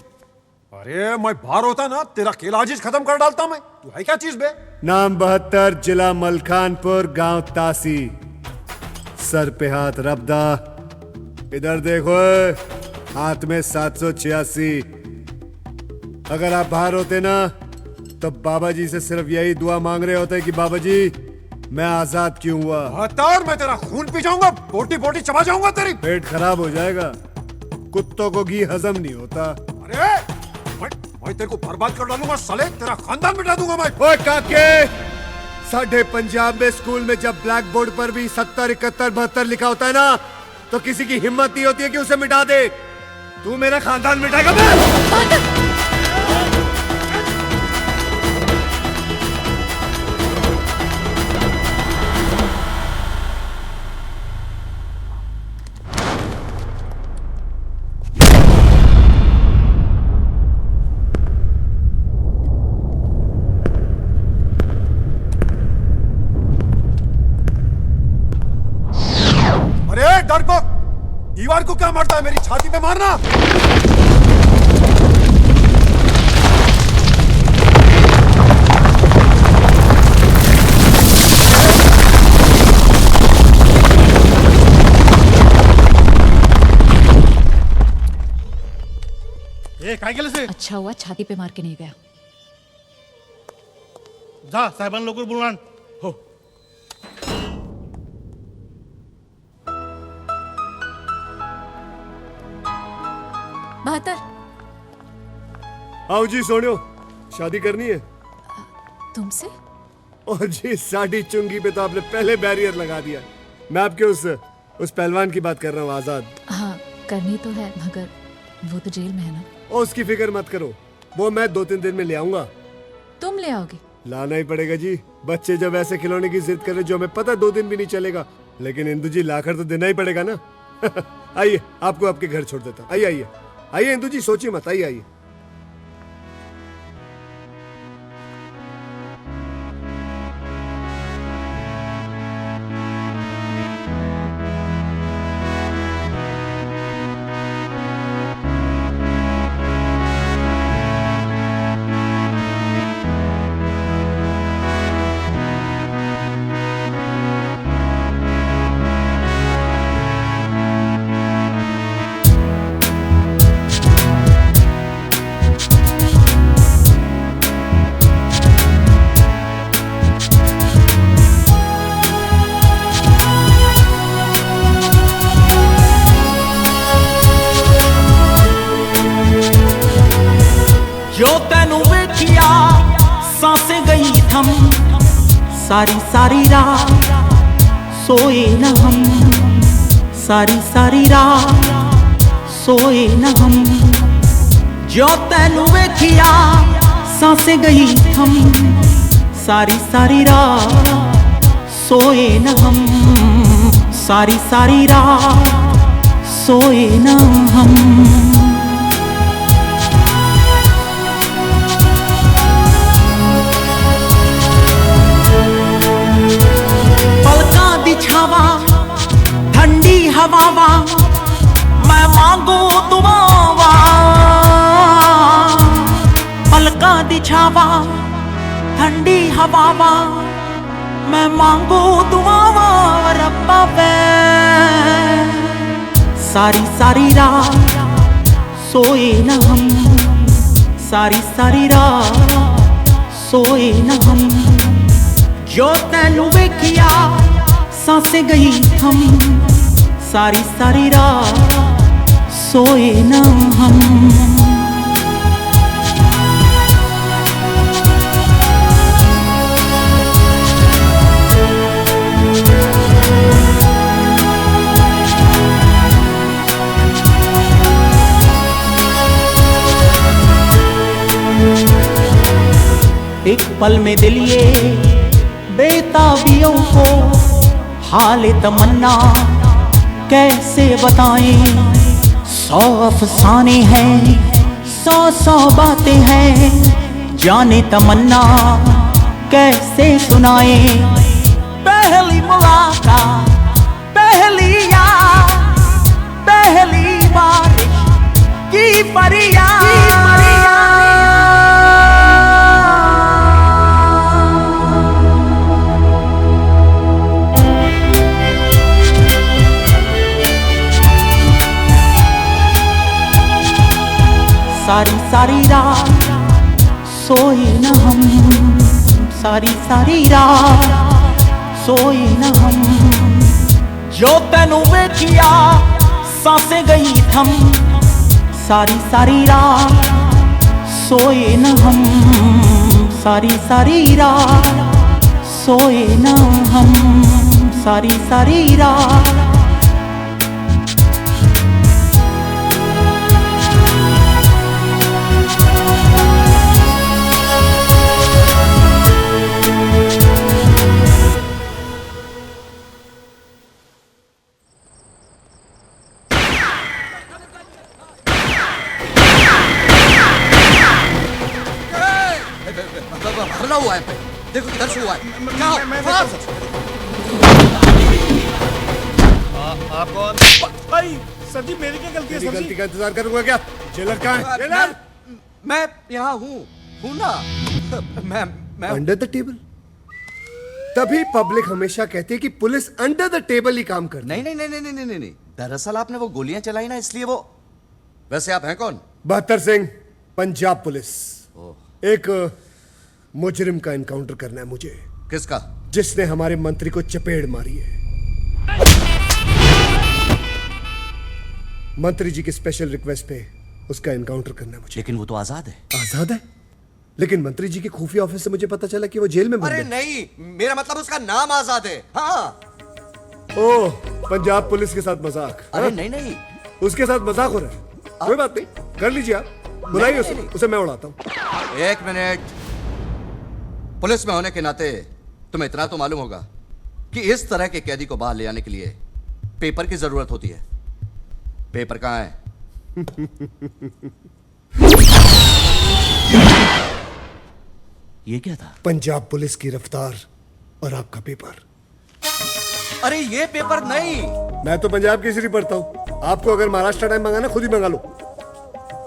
अरे मैं बाहर होता ना तेरा केला आजीज खत्म कर डालता मैं। तू है क्या चीज बे? नाम 72, जिला मलखानपुर, गांव तासी, सर पे हाथ रबदा। इधर देखो, हाथ में 786। अगर आप बाहर होते ना तो बाबा जी से सिर्फ यही दुआ मांग रहे होते कि बाबा जी मैं आजाद क्यों हुआ। हतार, मैं तेरा खून पी जाऊंगा, बोटी बोटी चबा जाऊंगा तेरी। पेट खराब हो जाएगा, कुत्तों को घी हजम नहीं होता। अरे मैं तेरे को बर्बाद कर डालूंगा साले, तेरा खानदान मिटा दूंगा मैं। ओए काके, साढ़े पंजाब में स्कूल में जब ब्लैक बोर्ड पर भी 70, 71, 72 लिखा होता है ना, तो किसी की हिम्मत नहीं होती है कि उसे मिटा दे। तू मेरा खानदान मिटाएगा? दीवार को क्या मारता है, मेरी छाती पे मारना। से अच्छा हुआ छाती पे मार के नहीं गया। जा साहेबान लोग बोलवान हो। बहत्तर। आओ जी सोनियो, शादी करनी है तुमसे? और जी साड़ी चुंगी पे तो आपने पहले बैरियर लगा दिया। मैं आपके उस पहलवान की बात कर रहा हूँ, आजाद। हाँ करनी तो है, मगर वो तो जेल में है ना। और उसकी फिक्र मत करो, वो मैं 2-3 दिन में ले आऊंगा। तुम ले आओगे? लाना ही पड़ेगा जी, बच्चे जब ऐसे खिलौने की जिद करे जो हमें पता 2 दिन भी नहीं चलेगा, लेकिन इंदु जी लाकर तो देना ही पड़ेगा ना। आइए, आपको आपके घर छोड़ देता हूँ। आइए आइए आइए इंदु जी, सोचिए मत, आइए आइए। जो तेनू वेखिया सांसें गई थम सारी सारी रात सोए न हम सारी सारी रात सोए न हम जो तेनू वेखिया सांसें गई थम सारी सारी रात सोए न हम सारी सारी रात सोए न हम छावा ठंडी हवावा मैं मांगू दुआवा पलका दी छावा ठंडी हवावा मैं मांगू दुआवा रब्बा वे सारी सारी रात सोए न हम सारी सारी रात सोए न हम जो तेनू वेखिया सांसें गई थम सारी सारी रात सोए न हम एक पल में दिल ये बेताबियों को हाल तमन्ना कैसे बताएं 100 अफसाने हैं 100 बातें हैं जाने तमन्ना कैसे सुनाएं पहली मुलाकात पहली याद पहली बारिश की फरियाद सारी सारी रात सोए न हम सारी सारी रात सोए न हम जो तेनू वेखिया सांसें गई थम सारी सारी रात सोए न हम सारी सारी रात सोए न हम सारी सारी रात हमला हुआ है पे देखो किधर से हुआ है क्या आप कौन भाई सर जी मेरी क्या गलती है सर गलती का इंतजार करूंगा क्या जेलर कहाँ है जेलर मैं यहाँ हूँ ना मैं अंडर द टेबल तभी पब्लिक हमेशा कहती है कि पुलिस अंडर द टेबल ही काम करती नहीं नहीं नहीं नहीं नहीं नहीं नहीं दरअसल आपने वो गोलियां चलाई ना इसलिए वो वैसे आप हैं कौन बहत्तर सिंह पंजाब पुलिस एक मुजरिम का एनकाउंटर करना है मुझे किसका जिसने हमारे मंत्री को चपेड़ मारी है मंत्री जी की स्पेशल रिक्वेस्ट पे उसका एनकाउंटर करना है मुझे लेकिन वो तो आजाद है आजाद है लेकिन मंत्री जी के खुफिया ऑफिस से मुझे पता चला कि वो जेल में बंद अरे है नहीं मेरा मतलब उसका नाम आजाद है हाँ ओह पंजाब पुलिस के साथ मजाक अरे नहीं नहीं उसके साथ मजाक हो रहा है कोई बात नहीं कर लीजिए आप बुलाइए उसे मैं उड़ाता हूँ एक मिनट पुलिस में होने के नाते तुम्हें इतना तो मालूम होगा कि इस तरह के कैदी को बाहर ले आने के लिए पेपर की जरूरत होती है पेपर कहाँ है ये क्या था पंजाब पुलिस की रफ्तार और आपका पेपर अरे ये पेपर नहीं मैं तो पंजाब केसरी पढ़ता हूँ आपको अगर महाराष्ट्र टाइम मंगाना खुद ही मंगा लो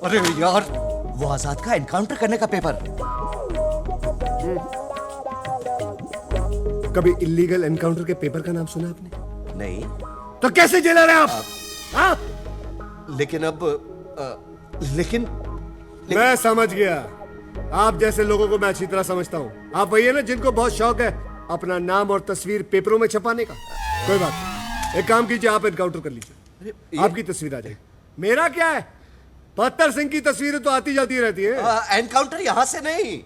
अरे यार वो आजाद का एनकाउंटर करने का पेपर कभी इलीगल एनकाउंटर के पेपर का नाम सुना आपने नहीं तो कैसे जेलर हैं आप हाँ? लेकिन अब लेकिन मैं समझ गया आप जैसे लोगों को मैं अच्छी तरह समझता हूँ आप वही है ना जिनको बहुत शौक है अपना नाम और तस्वीर पेपरों में छपाने का कोई बात नहीं एक काम कीजिए आप एनकाउंटर कर लीजिए आपकी तस्वीर आ जाएगी मेरा क्या है बहत्तर सिंह की तस्वीरें तो आती जाती रहती है। एनकाउंटर यहां से नहीं,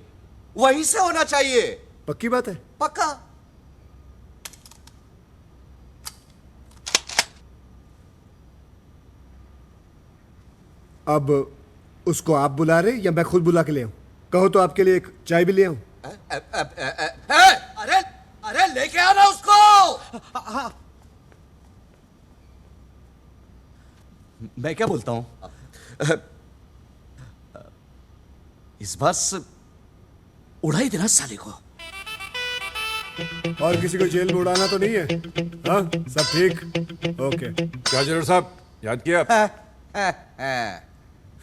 वहीं से होना चाहिए। पक्की बात है? पक्का। अब उसको आप बुला रहे या मैं खुद बुला के ले आऊं? कहो तो आपके लिए एक चाय भी ले आऊं? अरे अरे लेके आना उसको। मैं क्या बोलता हूं, इस बार से उड़ा ही देना साले को। और किसी को जेल में उड़ाना तो नहीं है? हाँ, सब ठीक? ओके। क्या जरूर साहब, याद किया आप?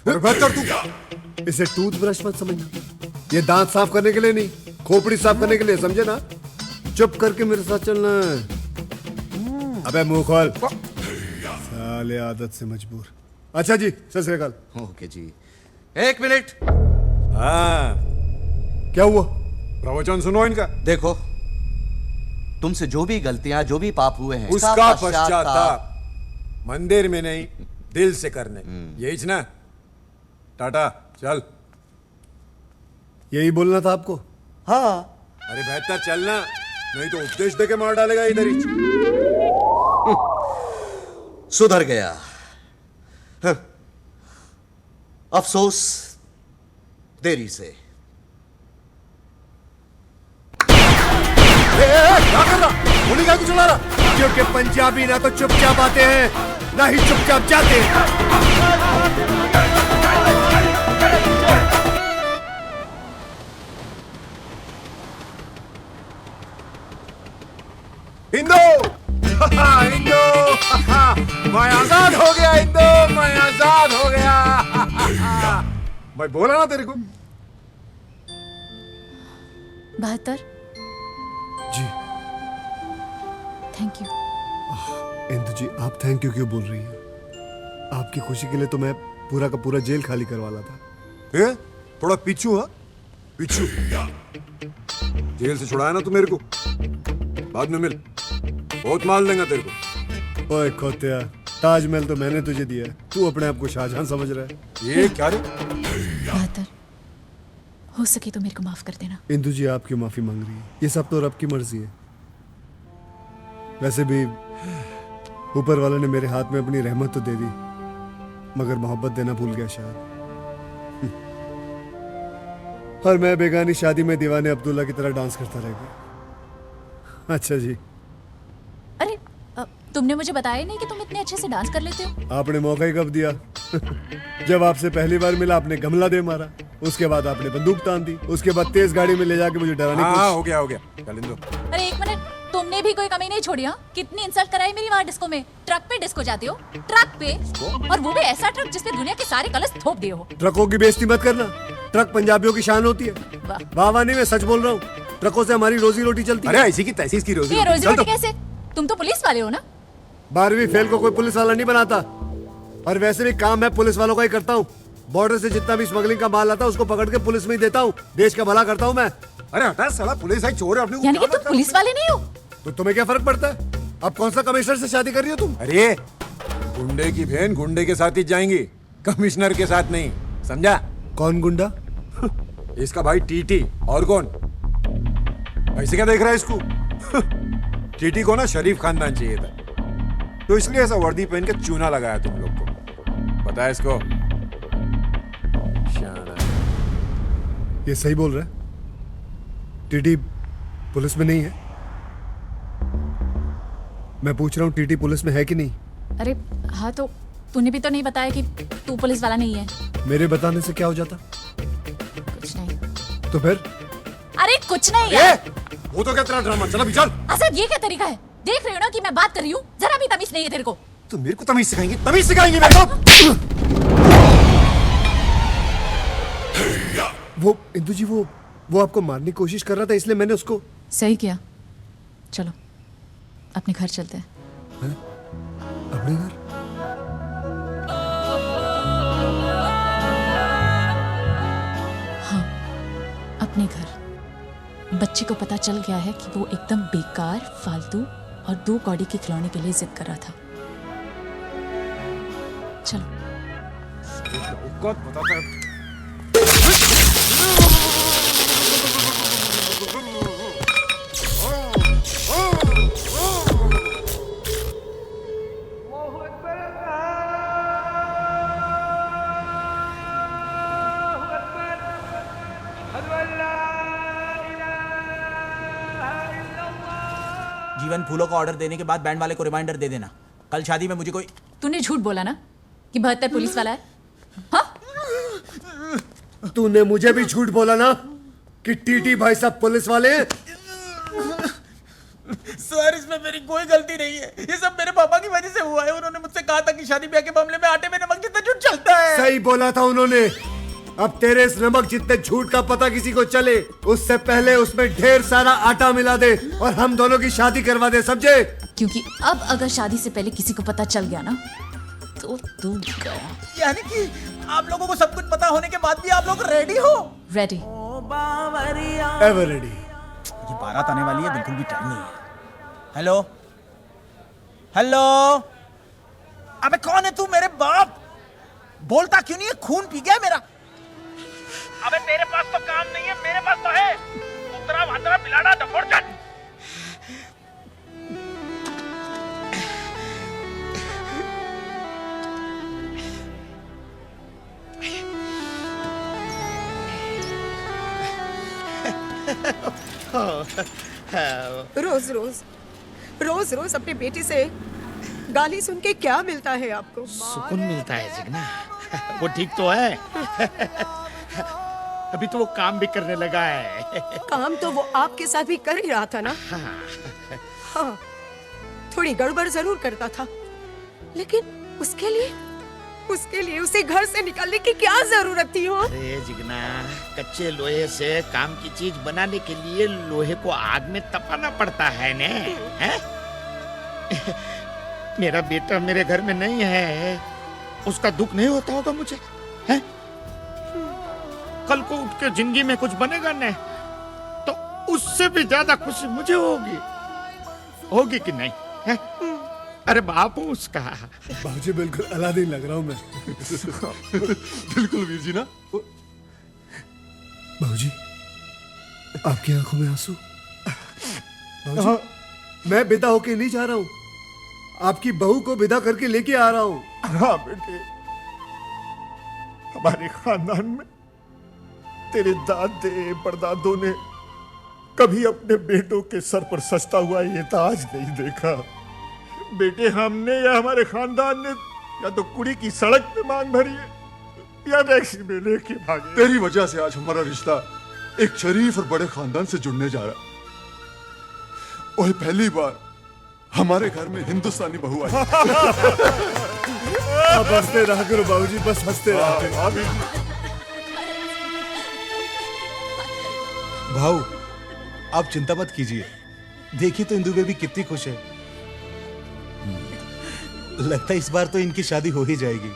तू इसे टूथब्रश मत समझना, ये दांत साफ करने के लिए नहीं, खोपड़ी साफ करने के लिए, समझे ना? चुप करके मेरे साथ चलना है। अबे मुंह खोल, साले आदत से मजबूर। अच्छा जी, सत श्री अकाल। ओके जी, एक मिनट। हाँ, क्या हुआ? प्रवचन सुनो इनका। देखो, तुमसे जो भी गलतियां, जो भी पाप हुए हैं, उसका पश्चाताप मंदिर में नहीं, दिल से करने। यही ना? टाटा, चल। यही बोलना था आपको? हाँ। अरे बेहतर चलना, नहीं तो उपदेश देके मार डालेगा इधर ही। सुधर गया। अफसोस देरी से। क्या कर रहा? गोली क्या चला रहा? क्योंकि पंजाबी ना तो चुपचाप आते हैं, ना ही चुपचाप जाते हैं। हिंदू, हिंदू, मैं आजाद हो गया। हिंदू, मैं आजाद हो गया। मैं बोला ना तेरे को। 72। जी। Thank you. इंदु जी, आप थैंक यू क्यों बोल रही हैं? आपकी खुशी के लिए तो मैं पूरा का पूरा जेल खाली करवाला था। थोड़ा पीछू, हाँ पीछू। जेल से छुड़ाया ना तू मेरे को, बाद में मिल, बहुत माल देगा तेरे को। ओए खोतिया, ताजमहल तो मैंने तुझे दिया, तू अपने आप को शाहजहां समझ रहा है। ये क्या रे? 72, हो सके तो मेरे को माफ कर देना। इंदु जी, आप क्यों माफी मांग रही है? ये सब तो रब की मर्जी है। वैसे भी ऊपर वाले ने मेरे हाथ में अपनी रहमत तो दे दी, मगर मोहब्बत देना भूल गया शायद। और मैं बेगानी शादी में दीवाने अब्दुल्ला की तरह डांस करता रह गया। अच्छा जी। अरे तुमने मुझे बताया ही नहीं कि तुम इतने अच्छे से डांस कर लेते हो। आपने मौका ही कब दिया? जब आपसे पहली बार मिला आपने गमला दे मारा, उसके बाद आपने बंदूक तान दी, उसके बाद तेज गाड़ी में ले जाके मुझे डराने की। हाँ, हो गया चल इंदु। अरे एक मिनट, तुमने भी कोई कमी नहीं छोड़ी? हाँ, कितनी इंसल्ट कराई मेरी वहाँ डिस्को में। ट्रक पे डिस्को जाते हो, ट्रक पे, और वो भी ऐसा ट्रक जिसपे दुनिया के सारे कलश थोप दिए हो। ट्रकों की बेइज्जती मत करना, ट्रक पंजाबियों की शान होती है। वाह वाह, नहीं मैं सच बोल रहा हूँ, ट्रकों से हमारी रोजी रोटी चलती है। अरे ऐसी की तैसी की रोजी ये रोजी रोटी कैसे? तुम तो पुलिस वाले हो ना? 12वीं फेल को कोई पुलिस वाला नहीं बनाता, और वैसे भी काम मैं पुलिस वालों का ही करता हूँ। बॉर्डर से जितना भी स्मगलिंग का माल आता है उसको पकड़ के पुलिस में ही देता हूँ, देश का भला करता हूँ मैं। अरे हटा साला, पुलिस है, चोर है अपने। यानी कि तुम पुलिस वाले नहीं हो? तो तुम्हें क्या फर्क पड़ता है? अब कौन सा कमिश्नर से शादी कर रही हो तुम? अरे गुंडे की बहन गुंडे के साथ ही जाएंगी, कमिश्नर के साथ नहीं, समझा? कौन गुंडा? इसका भाई टीटी। और कौन? ऐसे क्या देख रहा है इसको? टीटी को ना शरीफ खानदान चाहिए था, तो इसलिए ऐसा वर्दी पहन के चूना लगाया तुम लोग को। पता है इसको? ये सही बोल रहा है? टीटी पुलिस में नहीं है? मैं पूछ रहा हूँ, टीटी पुलिस में है कि नहीं? अरे हाँ, तो तूने भी तो नहीं बताया कि तू पुलिस वाला नहीं है। मेरे बताने से क्या हो जाता? कुछ नहीं। तो फिर? अरे कुछ नहीं यार। वो तो क्या तेरा ड्रामा, चला भी चल। असद, ये क्या तरीका है? देख रहे हो ना कि मैं बात कर रही हूँ, जरा भी तमीज नहीं है तेरे को। तो मेरे को तमीज सिखाएंगी? तमीज सिखाएंगी मेरे को? वो इंदु जी, वो आपको मारने की कोशिश कर रहा था, इसलिए मैंने उसको। सही किया। चलो अपने घर चलते हैं। अपने घर? हाँ, अपने घर। बच्चे को पता चल गया है कि वो एकदम बेकार, फालतू और 2 कौड़ी के खिलौने के लिए जिद कर रहा था। चलो। औकात बताता है। जीवन, फूलों का ऑर्डर देने के बाद बैंड वाले को रिमाइंडर दे देना, कल शादी में मुझे कोई। तूने झूठ बोला ना कि 72 पुलिस वाला है? तूने मुझे भी झूठ बोला ना कि टीटी भाई साहब पुलिस वाले हैं। सर, इसमें मेरी कोई गलती नहीं है, ये सब मेरे पापा की वजह से हुआ है। उन्होंने मुझसे कहा था कि शादी ब्याह के मामले में आटे में नमक जितना झूठ चलता है। सही बोला था उन्होंने। अब तेरे इस नमक जितने झूठ का पता किसी को चले, उससे पहले उसमें ढेर सारा आटा मिला दे और हम दोनों की शादी करवा दे, समझे? क्योंकि अब अगर शादी से पहले किसी को पता चल गया ना तो तू गया। यानी कि आप लोगों को सब कुछ पता होने के बाद भी आप लोग रेडी हो? Ready, ever ready. ये बारात आने वाली है, बिल्कुल भी टाइम नहीं है। हेलो हेलो, अबे कौन है तू? मेरे बाप बोलता क्यों नहीं है? खून पी गया मेरा। अबे तेरे पास तो काम नहीं है, मेरे पास तो है। उतरा वातरा मिलाना डफोड़चट। रोज रोज रोज रोज अपने बेटे से गाली सुन के क्या मिलता है आपको? सुकून मिलता है जिगना। वो ठीक तो है। अभी तो वो काम भी करने लगा है। काम तो वो आपके साथ भी कर ही रहा था ना। हाँ, थोड़ी गड़बड़ जरूर करता था, लेकिन उसके लिए उसे घर से निकालने की क्या जरूरत थी? हो अरे जिगना, कच्चे लोहे से काम की चीज बनाने के लिए लोहे को आग में तपाना पड़ता है ने? हैं? मेरा बेटा मेरे घर में नहीं है, उसका दुख नहीं होता होगा मुझे? हैं? कल को उठ के जिंदगी में कुछ बनेगा ने, तो उससे भी ज्यादा खुशी मुझे होगी कि नहीं? हैं? अरे बाप हूँ उसका। बाबूजी बिल्कुल अलादीन लग रहा हूँ मैं। बिल्कुल वीर जी ना। बाबूजी, आपकी आंखों में आंसू? बाबूजी, मैं विदा होके नहीं जा रहा हूँ, आपकी बहू को विदा करके लेके आ रहा हूँ। हाँ बेटे, हमारे खानदान में तेरे दादे परदादों ने कभी अपने बेटों के सर पर सजता हुआ ये ताज नहीं देखा। बेटे, हमने या हमारे खानदान ने या तो कुड़ी की सड़क पे मांग भरी है या टैक्सी में लेके भागे। तेरी वजह से आज हमारा रिश्ता एक शरीफ और बड़े खानदान से जुड़ने जा रहा। और पहली बार हमारे घर में हिंदुस्तानी बहू आई। अब हंसते रहा करो बाबूजी, बस हंसते रहा करो। भाऊ, आप चिंता मत कीजिए, देखिए तो इंदु बेबी कितनी खुश है। लगता है इस बार तो इनकी शादी हो ही जाएगी।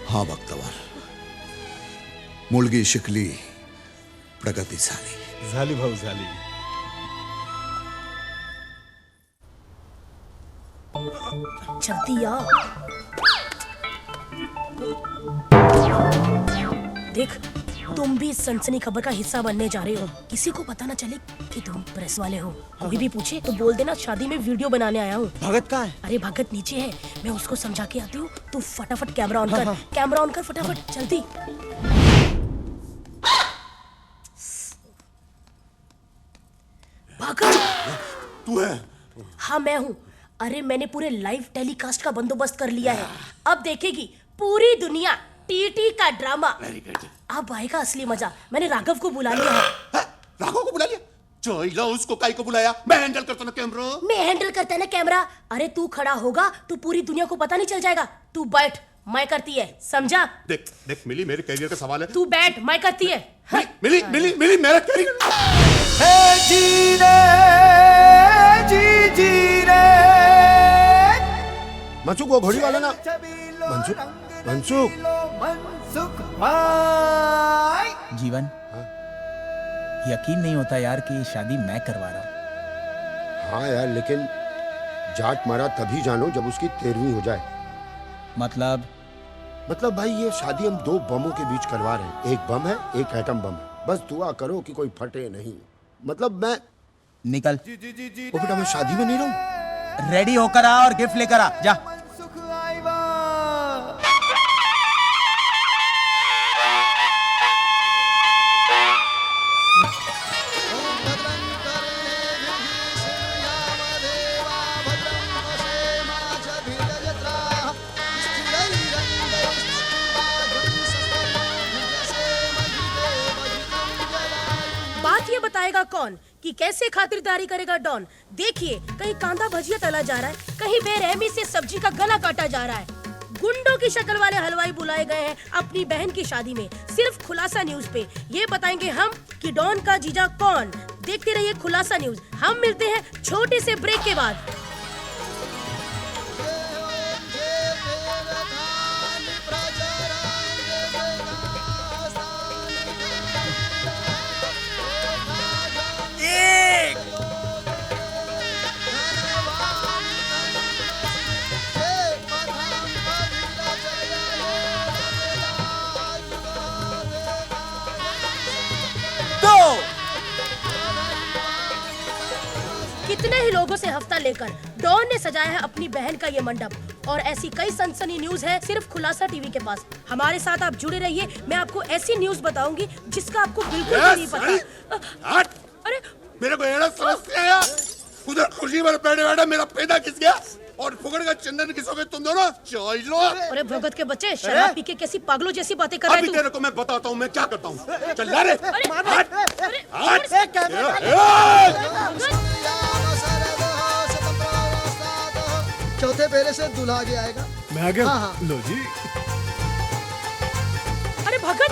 हाँ बख्तवर, मुलगी शिकली प्रगति झाली। झाली भाऊ झाली। जल्दी आ। देख, तुम भी इस सनसनी खबर का हिस्सा बनने जा रहे हो। किसी को पता ना चले कि तुम प्रेस वाले हो। कोई भी पूछे तो बोल देना शादी में वीडियो बनाने आया हूँ। भगत कहाँ है? अरे भगत नीचे है, मैं उसको समझा के आती हूँ। तू फटाफट कैमरा ऑन कर। कैमरा ऑन कर फटाफट, जल्दी। भगत, तू है? हाँ मैं हूँ। अरे मैंने पूरे लाइव टेलीकास्ट का बंदोबस्त कर लिया है। अब देखेगी पूरी दुनिया टीटी का ड्रामा। अब आएगा असली मजा। मैंने राघव को बुला लिया है। राघव को बुला लिया? चोइला, उसको काई को बुलाया? मैं हैंडल करता ना कैमरा। मैं हैंडल करता ना कैमरा। अरे तू खड़ा होगा तो पूरी दुनिया को पता नहीं चल जाएगा। तू बैठ, मैं करती है, समझा? देख देख मिली, मेरे कैरियर का सवाल है। तू बैठ, मैं करती है। मिली मिली मिली मेरा कैरियर। मनसुख, वो घोड़ी वाला ना। मनसुख, मनसुख। जीवन, यकीन नहीं होता यार कि ये शादी मैं करवा रहा हूँ। हाँ यार, लेकिन जाट मारा तभी जानो जब उसकी 13वीं हो जाए। मतलब मतलब भाई ये शादी हम दो बमों के बीच करवा रहे हैं, एक बम है एक एटम बम है। बस दुआ करो कि कोई फटे नहीं। मतलब मैं निकल। ओ बेटा मैं शादी में नहीं रहूं। रेडी होकर आ और गिफ्ट लेकर आ जा। बात ये बताएगा कौन कि कैसे खातिरदारी करेगा डॉन। देखिए, कहीं कांदा भजिया तला जा रहा है, कहीं बेरहमी से सब्जी का गला काटा जा रहा है। गुंडों की शक्ल वाले हलवाई बुलाए गए हैं अपनी बहन की शादी में। सिर्फ खुलासा न्यूज पे ये बताएंगे हम कि डॉन का जीजा कौन। देखते रहिए खुलासा न्यूज। हम मिलते हैं छोटे से ब्रेक के बाद। कितने ही लोगों से हफ्ता लेकर डॉन ने सजाया है अपनी बहन का ये मंडप। और ऐसी कई सनसनी न्यूज है सिर्फ खुलासा टीवी के पास। हमारे साथ आप जुड़े रहिए। मैं आपको ऐसी न्यूज बताऊंगी जिसका आपको बिल्कुल भी नहीं पता। अरे मेरे को एड़ा समझते हैं यार। उधर खुशी पर बैठे बैठे मेरा पैदा किस गया और फुकड़ का चंदन किसोगे तुम दोनों? चोई लो। अरे भगत के बच्चे, शराब पी के कैसी पागलों जैसी बातें कर रहे अभी तू। तेरे को मैं बताता हूँ मैं क्या करता हूँ। चल जा रे। चौथे फेरे से दूल्हा आगे आएगा। मैं आ गया। हाँ। लो जी। अरे भगत।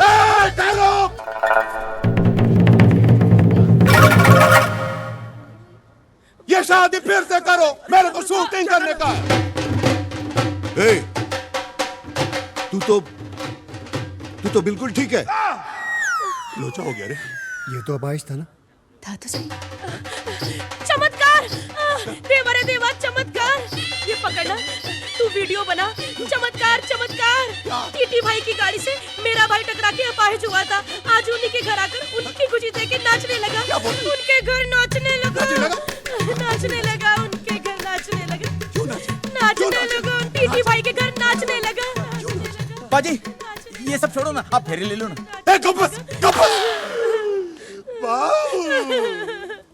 ये शादी फिर से करो, मेरे को शूटिंग करने का है। ए, तू तो बिल्कुल ठीक है। लोचा हो गया रे। ये तो अबाइश था ना। था तो सही। चमत्कार! देवा रे देवा, चमत्कार! ये पकड़ना, तू वीडियो बना। चमत्कार चमत्कार! टीटी भाई की गाड़ी से मेरा भाई टकरा के अपाहिज हुआ था। आज उन्हीं के घर आकर उनकी खुशी देख के नाचने लगा। उनके घर नाचने लगा। नाचने लगा उनके घर नाचने लगा। नाचने लगा टीटी भाई के घर नाचने लगा। बाजी ये सब छोड़ो ना, आप फेरे ले लो ना।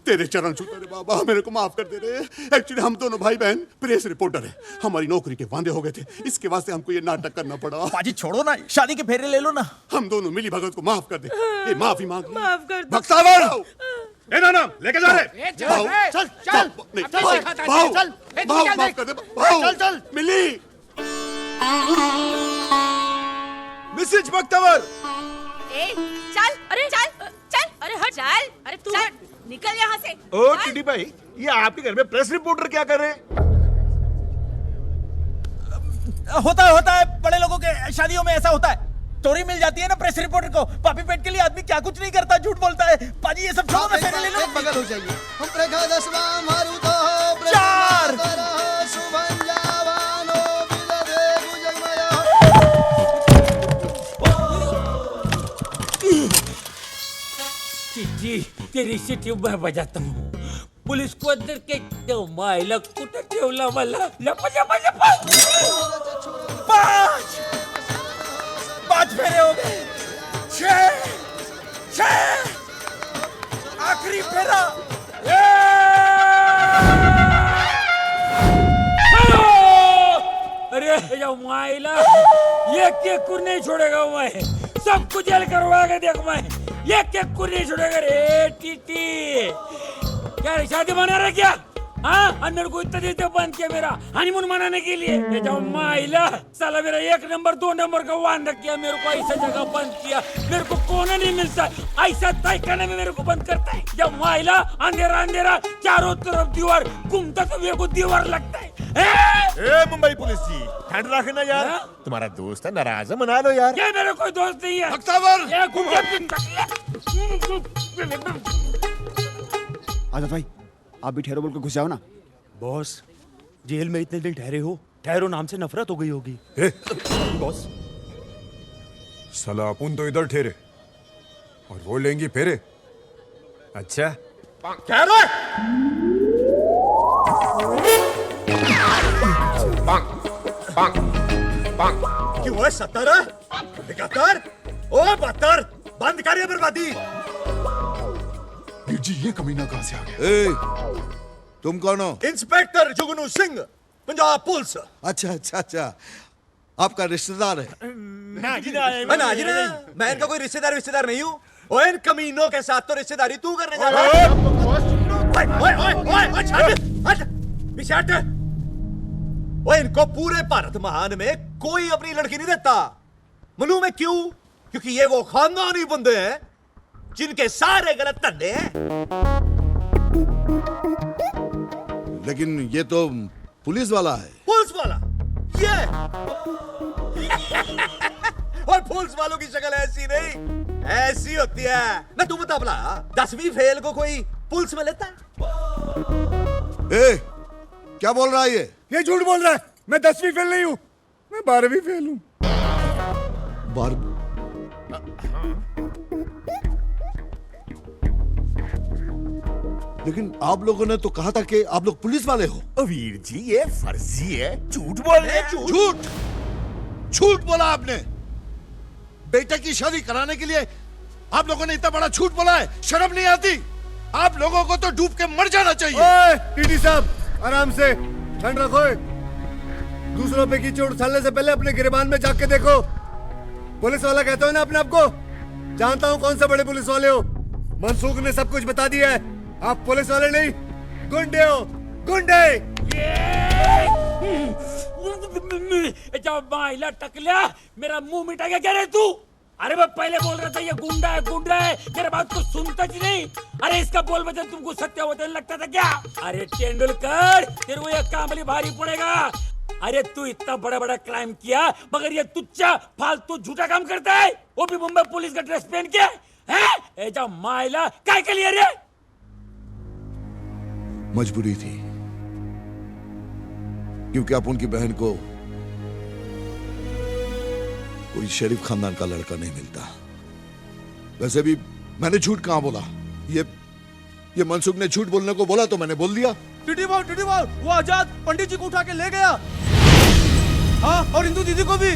तेरे चरण छूते रे बाबा, मेरे को माफ कर दे रे। एक्चुअली हम दोनों भाई बहन प्रेस रिपोर्टर हैं। हमारी नौकरी के वादे हो गए थे, इसके वास्ते हमको ये नाटक करना पड़ा। बाजी छोड़ो ना, शादी के फेरे ले लो ना। हम दोनों मिली भगत को माफ कर दे। ये माफी मांग। माफ कर दो। भक्तावर ए ना लेके जा रे। चल चल चल नहीं चल भाव माफ कर दे। भाव चल मिली। मिसेज भक्तावर। चल अरे चल चल अरे हट चल अरे तू निकल यहाँ से। ओ टीटी भाई, ये आपके घर में प्रेस रिपोर्टर क्या कर रहे हैं? होता है बड़े लोगों के शादियों में ऐसा होता है। चोरी मिल जाती है ना प्रेस रिपोर्टर को। पापी पेट के लिए आदमी क्या कुछ नहीं करता, झूठ बोलता है। पाजी ये सब छोड़ो ना, फेरे ले लो। बगल हो जाइए। हम प्रगादस्वा मारुतो चार। चिट्ठी तेरी चिट्ठी मैं बजाता हूँ। पुलिस को अंदर के मायला कुठे ठेवला मला? पांच फेरे हो गए। छह आखिरी फेरा। अरे मायला एक एक को नहीं छोड़ेगा मैं। सबको जेल करवाएगा देख मैं। एक एक को नहीं छोड़ेगा रे। टीटी क्या शादी मना रहा क्या? हाँ, अंदर को इतना देते बंद किया मेरा हनीमून मनाने के लिए। माइला साला मेरा 1 नंबर 2 नंबर का वादा किया, मेरे को ऐसा जगह बंद किया। मेरे को कोना नहीं मिलता, ऐसा तय करने में मेरे को बंद करता है। जब माइला अंधेरा अंधेरा चारों तरफ दीवार घूमता तो मेरे को दीवार लगता है। ए मुंबई पुलिस जी, ठंड रखना यार। तुम्हारा दोस्त है, नाराज है, मना लो यार। क्या मेरा कोई दोस्त नहीं है? आजाद भाई आप भी ठहरो बोल के घुस जाओ ना। बॉस जेल में इतने दिन ठहरे हो, ठहरो नाम से नफरत हो गई होगी। बॉस साला अपन तो इधर ठहरे और वो लेंगी फेरे। अच्छा क्या रे? क्यों है 70 71 ओ 72 बंद करिए बर्बादी। वीर जी ये कमीना कहां से आ गया? ए, तुम कौन हो? इंस्पेक्टर जुगनू सिंह, पंजाब पुलिस। अच्छा अच्छा अच्छा, आपका रिश्तेदार है? ना जी ना, मैं इनका कोई रिश्तेदार नहीं हूँ। ओए इन कमीनों के साथ तो रिश्तेदारी तू करने जा रहा है। ओए हट पीछे हट। ओए इनको पूरे भारत महान में कोई अपनी लड़की नहीं देता। मालूम है क्यों? क्योंकि ये वो खानदानी बंदे हैं जिनके सारे गलत धंधे हैं। लेकिन ये तो पुलिस वाला है। पुलिस वाला ये और पुलिस वालों की शक्ल ऐसी नहीं, ऐसी होती है ना। तू बता भला 10वीं फेल को कोई पुलिस में लेता है? ए, क्या बोल रहा है ये झूठ बोल रहा है। मैं 10वीं फेल नहीं हूँ, मैं 12वीं फेल हूँ। 12? लेकिन आप लोगों ने तो कहा था कि आप लोग पुलिस वाले हो। वीर जी ये फर्जी है, झूठ बोल रहे हैं। झूठ बोला आपने। बेटे की शादी कराने के लिए आप लोगों ने इतना बड़ा झूठ बोला है, शर्म नहीं आती? आप लोगों को तो डूब के मर जाना चाहिए। ओए टीटी साहब, आराम से, ठंड रखो। दूसरों पे कीचड़ उछालने से पहले अपने गिरबान में झांक के देखो। पुलिस वाला कहते हो ना अपने आप को? जानता हूँ कौन से बड़े पुलिस वाले हो। मनसूख ने सब कुछ बता दिया है। आप पुलिस वाले नहीं, गुंडे हो, गुंडे। जब माइला टकला मेरा मुंह मिटा गया क्या रे तू? अरे मैं पहले बोल रहा था ये गुंडा है, मेरे बात को सुनता ही नहीं। अरे इसका बोल वचन तुमको सत्य वचन लगता था क्या? अरे तेंदुलकर, तेरे को ये कामली भारी पड़ेगा। अरे तू इतना बड़ा क्राइम किया मगर ये तुच्चा फालतू झूठा काम करता है, वो भी मुंबई पुलिस का ड्रेस पहन के हैं? ए जा माइला काय के लिए रे? मजबूरी थी, क्योंकि आप उनकी बहन को कोई शरीफ खानदान का लड़का नहीं मिलता। वैसे भी मैंने झूठ कहां बोला? ये मनसुख ने झूठ बोलने को बोला तो मैंने बोल दिया। टीटी बॉल वो आजाद पंडित जी को उठा के ले गया। हाँ, और इंदू दीदी को भी।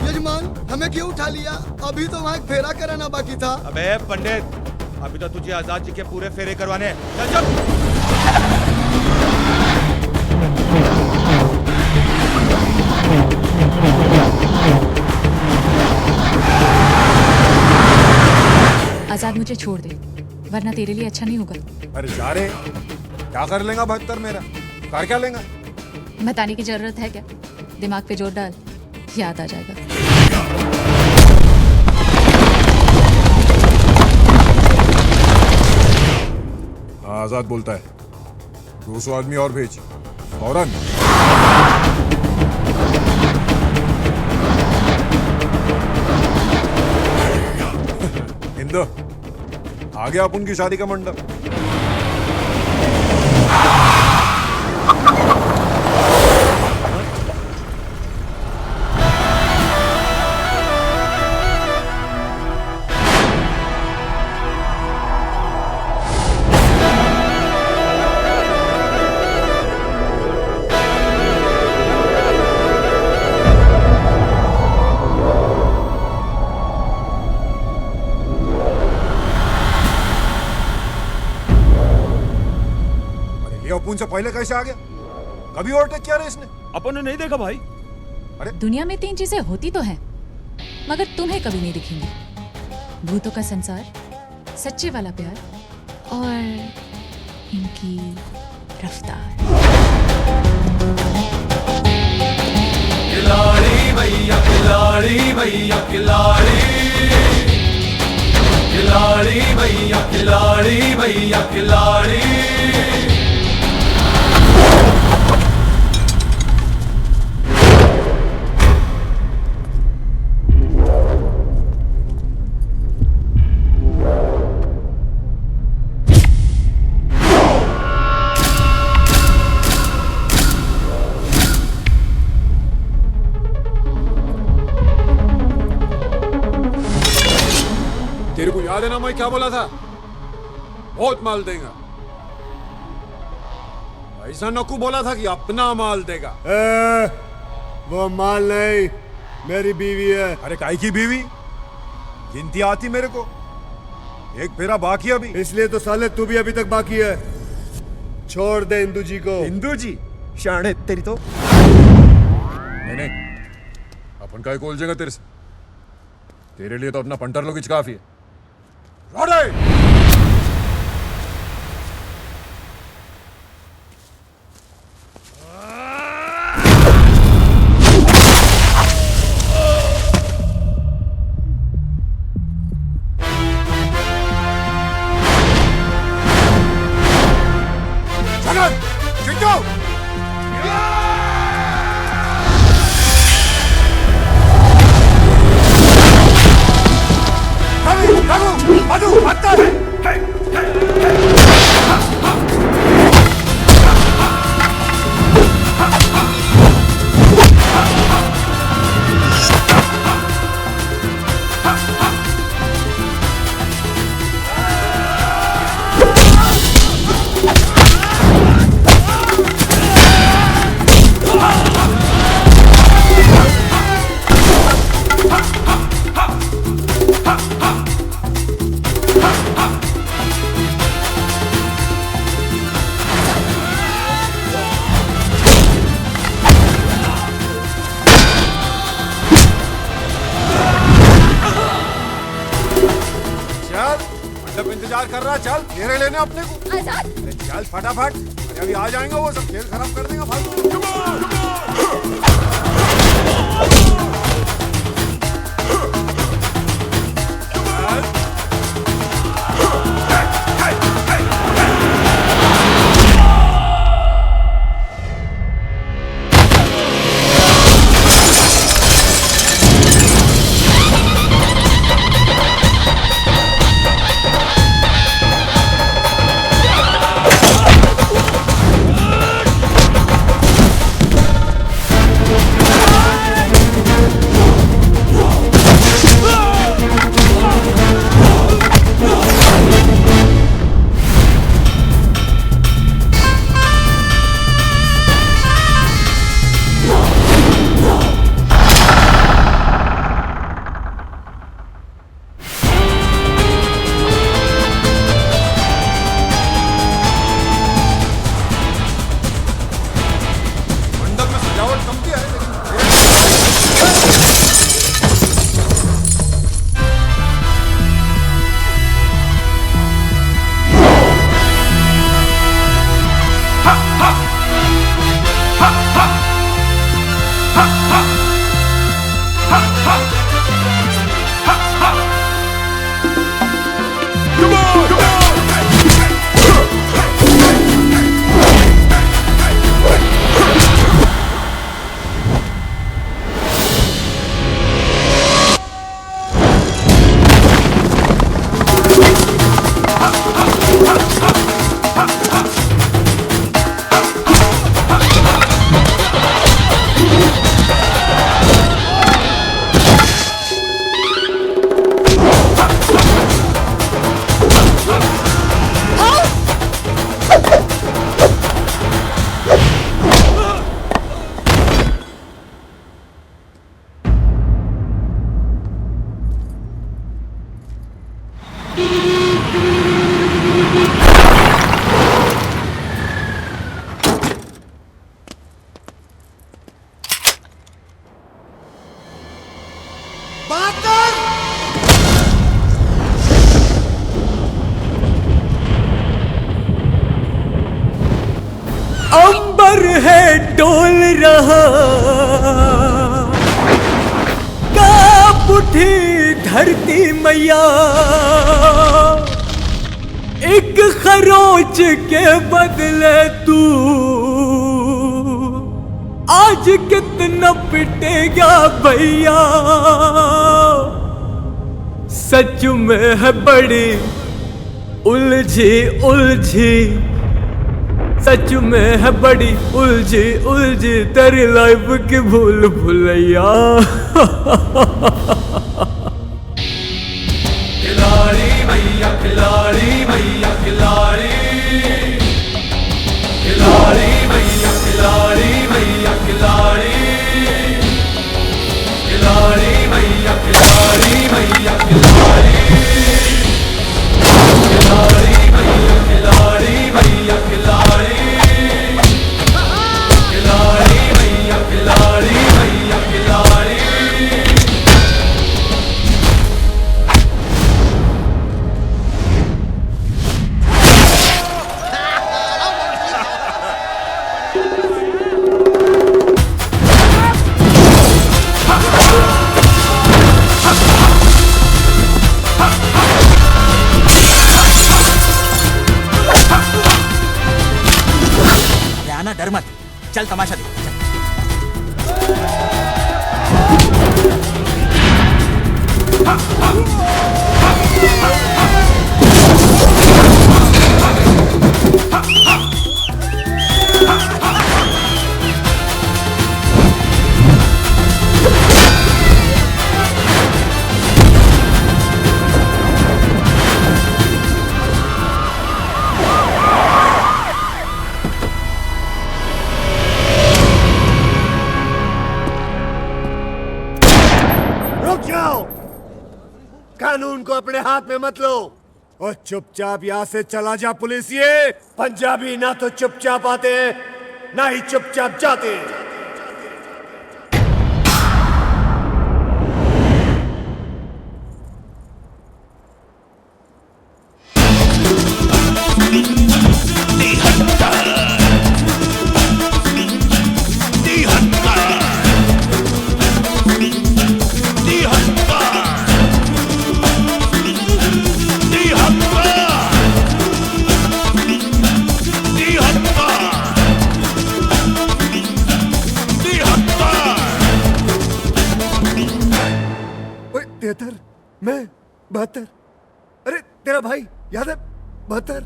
यजमान हमें क्यों उठा लिया? अभी तो वहाँ एक फेरा कराना बाकी था। अबे पंडित, अभी तो तुझे आजाद जी के पूरे फेरे करवाने हैं। चल आजाद मुझे छोड़ दे, वरना तेरे लिए अच्छा नहीं होगा। अरे जा रे, क्या कर लेगा 72 मेरा? कार क्या लेगा? बताने की जरूरत है क्या? दिमाग पे जोर डाल, याद आ जाएगा। हाँ, आजाद बोलता है। 200 आदमी और भेज फौरन। इंदो आ गया अपन की शादी का मंडप। अपन से पहले कैसे आ गया? कभी ओवरटेक किया रे इसने? अपन ने नहीं देखा भाई। अरे दुनिया में 3 चीजें होती तो हैं, मगर तुम्हें कभी नहीं दिखेंगी। भूतों का संसार, सच्चे वाला प्यार और इनकी रफ्तार। खिलाड़ी भैया खिलाड़ी भैया खिलाड़ी, खिलाड़ी भैया खिलाड़ी भैया खिलाड़ी। याद है ना मैं क्या बोला था? बहुत माल देगा। ऐसा नकू बोला था कि अपना माल देगा। वो माल नहीं, मेरी बीवी है। अरे काई की बीवी? गिनती आती मेरे को। एक फेरा बाकी अभी। इसलिए तो साले तू भी अभी तक बाकी है। छोड़ दे इंदू जी को। इंदू जी शाणे तेरी तो। नहीं अपन का कोल जगह तेरे से। तेरे लिए तो अपना पंटर लोग काफी है। रोडे! इंतजार कर रहा, चल घेरे लेने अपने को। आजाद, चल फटाफट, अरे अभी आ जाएंगे वो सब, खेल खराब कर देगा फालतू। अंबर है डोल रहा, कांप उठी धरती मैया, एक खरोच के बदले तू आज कितना पिटेगा भैया। सच में है बड़ी उलझी उलझी, सच में है बड़ी उलझी उलझी तेरी लाइफ की भूल भुलैया। खिलाड़ी डर मत, चल तमाशा देख। रुक जाओ, कानून को अपने हाथ में मत लो और चुपचाप यहाँ से चला जा। पुलिस ये पंजाबी ना तो चुपचाप आते हैं ना ही चुपचाप जाते हैं। तिहत्तर, मैं 72। अरे तेरा भाई याद है? 72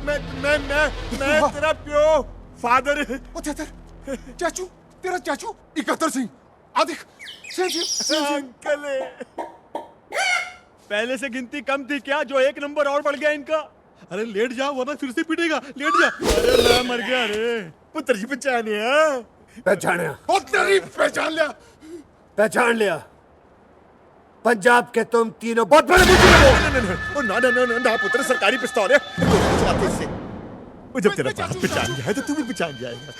मैं तेरा प्यो फादर। ओ चाचू, तेरा चाचू 71 सिंह। आ देख, अंकल पहले से गिनती कम थी क्या, जो एक नंबर और बढ़ गया इनका? अरे लेट जाओ वरना फिर से पिटेगा, लेट जा। अरे मैं मर गया। अरे पुत्र जी पहचाना, पहचान लिया। पंजाब के तुम तीनों बहुत बड़े मुजरिम हो। ना पुत्र, सरकारी पिस्तौल है। जब तेरा बाप पहचान गया है तो तू भी पहचान जाएगा।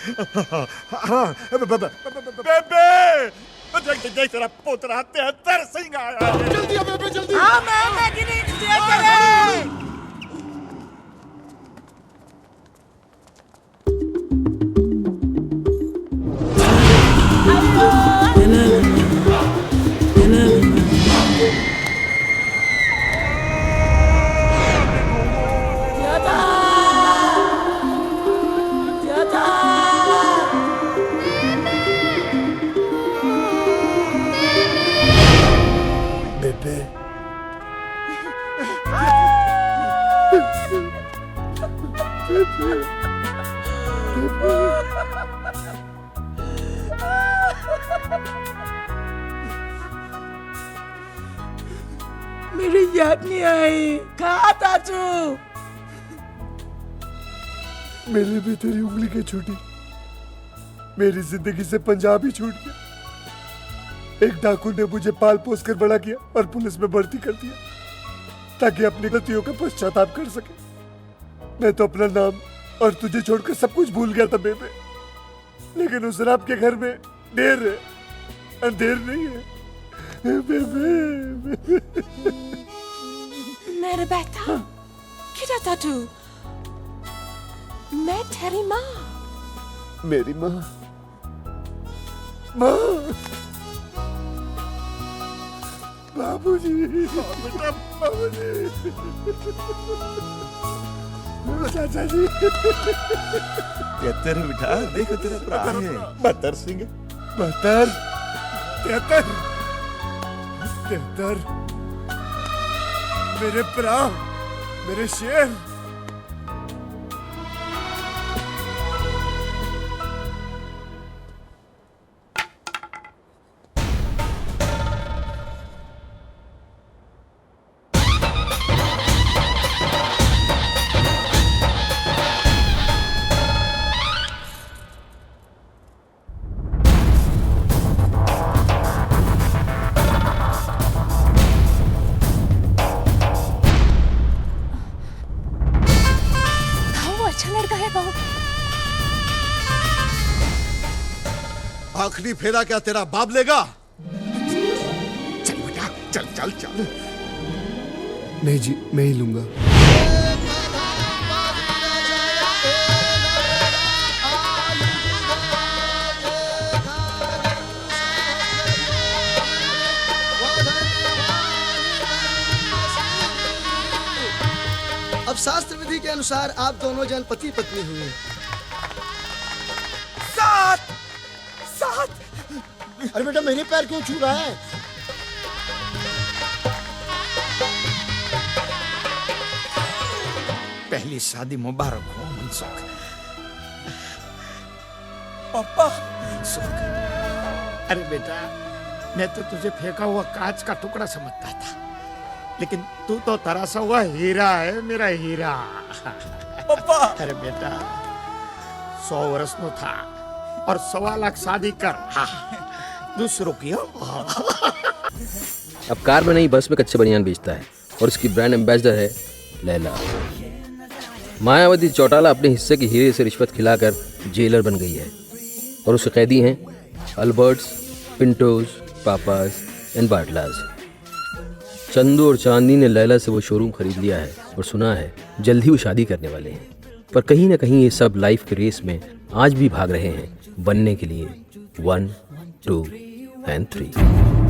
बेबे, तेरा पोतरा 73 सिंह आया है। जल्दी आ बेबे, जल्दी। हाँ मैं गिनी करे। मेरी याद नहीं आई। कहा चाचू? मेरे भी तेरी उंगली के छूटी, मेरी जिंदगी से पंजाब ही छूट गया। एक डाकू ने मुझे पाल पोस कर बड़ा किया और पुलिस में भर्ती कर दिया ताकि अपनी गलतियों का पश्चाताप कर सके। मैं तो अपना नाम और तुझे छोड़कर सब कुछ भूल गया था बेबे, लेकिन उस रात के घर में देर है, अंधेर नहीं है बेबे। मेरे बेटा, किधर था तू? मैं तेरी माँ। मेरी माँ, माँ, बाबूजी, बेटा, बाबूजी, चाचा जी। तेरा बेटा, देखो तेरा भरा है 72 सिंह। 72, 73, 73। मेरे भरा, मेरे शेर। आखिरी फेरा क्या तेरा बाप लेगा? चल बेटा, चल चल चल। नहीं जी, मैं ही लूंगा। अब शास्त्र विधि के अनुसार आप दोनों जन पति पत्नी हुए। अरे बेटा मेरे पैर क्यों छू रहा है? पहली शादी मुबारक हो मनसुख। पापा सुख। अरे बेटा, मैं तो तुझे फेंका हुआ कांच का टुकड़ा समझता था, लेकिन तू तो तरासा हुआ हीरा है, मेरा हीरा। पापा। अरे बेटा, 100 वर्ष नो था और 1.25 लाख शादी कर। दूसरों की अब कार में नहीं बस में कच्चे बनियान बेचता है और इसकी ब्रांड एम्बेसडर है लैला। मायावती चौटाला अपने हिस्से की हीरे से रिश्वत खिलाकर जेलर बन गई है और उसे कैदी हैं अल्बर्ट्स, पिंटोज, पापास एंड बाटलास। चंदू और चांदनी ने लैला से वो शोरूम खरीद लिया है और सुना है जल्द ही वो शादी करने वाले हैं। पर कहीं ना कहीं ये सब लाइफ के रेस में आज भी भाग रहे हैं बनने के लिए 1, 2 and 3।